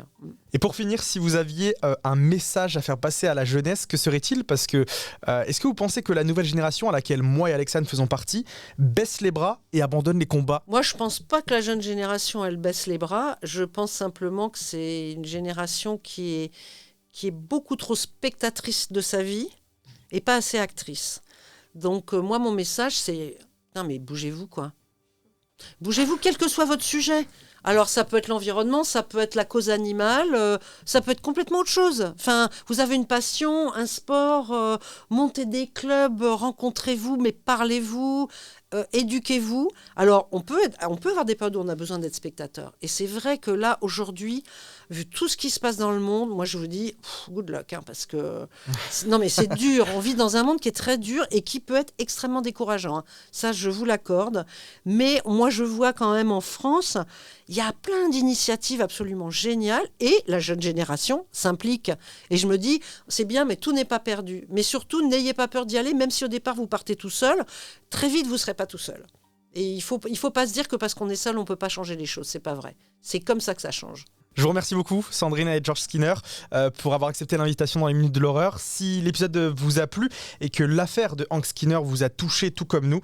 Et pour finir, si vous aviez un message à faire passer à la jeunesse, que serait-il ? Parce que est-ce que vous pensez que la nouvelle génération à laquelle moi et Alexandre faisons partie baisse les bras et abandonne les combats ? Moi, je ne pense pas que la jeune génération, elle baisse les bras. Je pense simplement que c'est une génération qui est beaucoup trop spectatrice de sa vie et pas assez actrice. Donc, moi, mon message, c'est... Non, mais bougez-vous, quoi. Bougez-vous, quel que soit votre sujet. Alors, ça peut être l'environnement, ça peut être la cause animale, ça peut être complètement autre chose. Enfin, vous avez une passion, un sport, montez des clubs, rencontrez-vous, mais parlez-vous, éduquez-vous. Alors, on peut avoir des périodes où on a besoin d'être spectateur. Et c'est vrai que là, aujourd'hui, vu tout ce qui se passe dans le monde, moi, je vous dis, good luck, hein, parce que... Non, mais c'est dur. On vit dans un monde qui est très dur et qui peut être extrêmement décourageant. Hein. Ça, je vous l'accorde. Mais moi, je vois quand même en France, il y a plein d'initiatives absolument géniales et la jeune génération s'implique. Et je me dis, c'est bien, mais tout n'est pas perdu. Mais surtout, n'ayez pas peur d'y aller, même si au départ, vous partez tout seul. Très vite, vous ne serez pas tout seul. Et il faut pas se dire que parce qu'on est seul, on ne peut pas changer les choses. C'est pas vrai. C'est comme ça que ça change. Je vous remercie beaucoup, Sandrine et George Skinner, pour avoir accepté l'invitation dans les Minutes de l'Horreur. Si l'épisode vous a plu et que l'affaire de Hank Skinner vous a touché tout comme nous,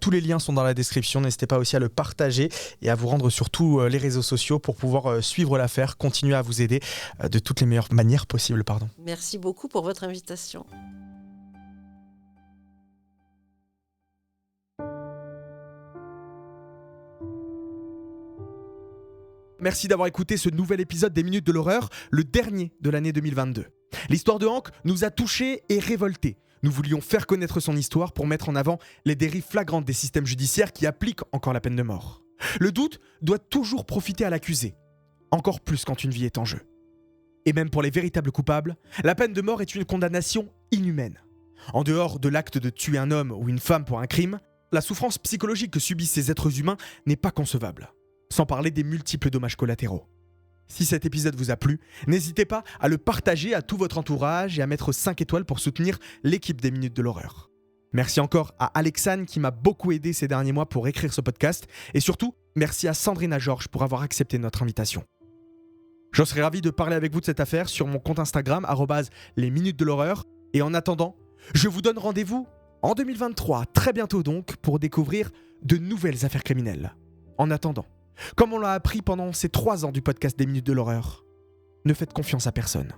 tous les liens sont dans la description. N'hésitez pas aussi à le partager et à vous rendre sur tous les réseaux sociaux pour pouvoir suivre l'affaire, continuer à vous aider de toutes les meilleures manières possibles. Merci beaucoup pour votre invitation. Merci d'avoir écouté ce nouvel épisode des Minutes de l'Horreur, le dernier de l'année 2022. L'histoire de Hank nous a touchés et révoltés. Nous voulions faire connaître son histoire pour mettre en avant les dérives flagrantes des systèmes judiciaires qui appliquent encore la peine de mort. Le doute doit toujours profiter à l'accusé, encore plus quand une vie est en jeu. Et même pour les véritables coupables, la peine de mort est une condamnation inhumaine. En dehors de l'acte de tuer un homme ou une femme pour un crime, la souffrance psychologique que subissent ces êtres humains n'est pas concevable. Sans parler des multiples dommages collatéraux. Si cet épisode vous a plu, n'hésitez pas à le partager à tout votre entourage et à mettre 5 étoiles pour soutenir l'équipe des Minutes de l'Horreur. Merci encore à Alexandre qui m'a beaucoup aidé ces derniers mois pour écrire ce podcast. Et surtout, merci à Sandrine et Georges pour avoir accepté notre invitation. Je serai ravi de parler avec vous de cette affaire sur mon compte Instagram, @lesminutesdel'horreur. Et en attendant, je vous donne rendez-vous en 2023, très bientôt donc, pour découvrir de nouvelles affaires criminelles. En attendant, comme on l'a appris pendant ces 3 ans du podcast des Minutes de l'Horreur, ne faites confiance à personne.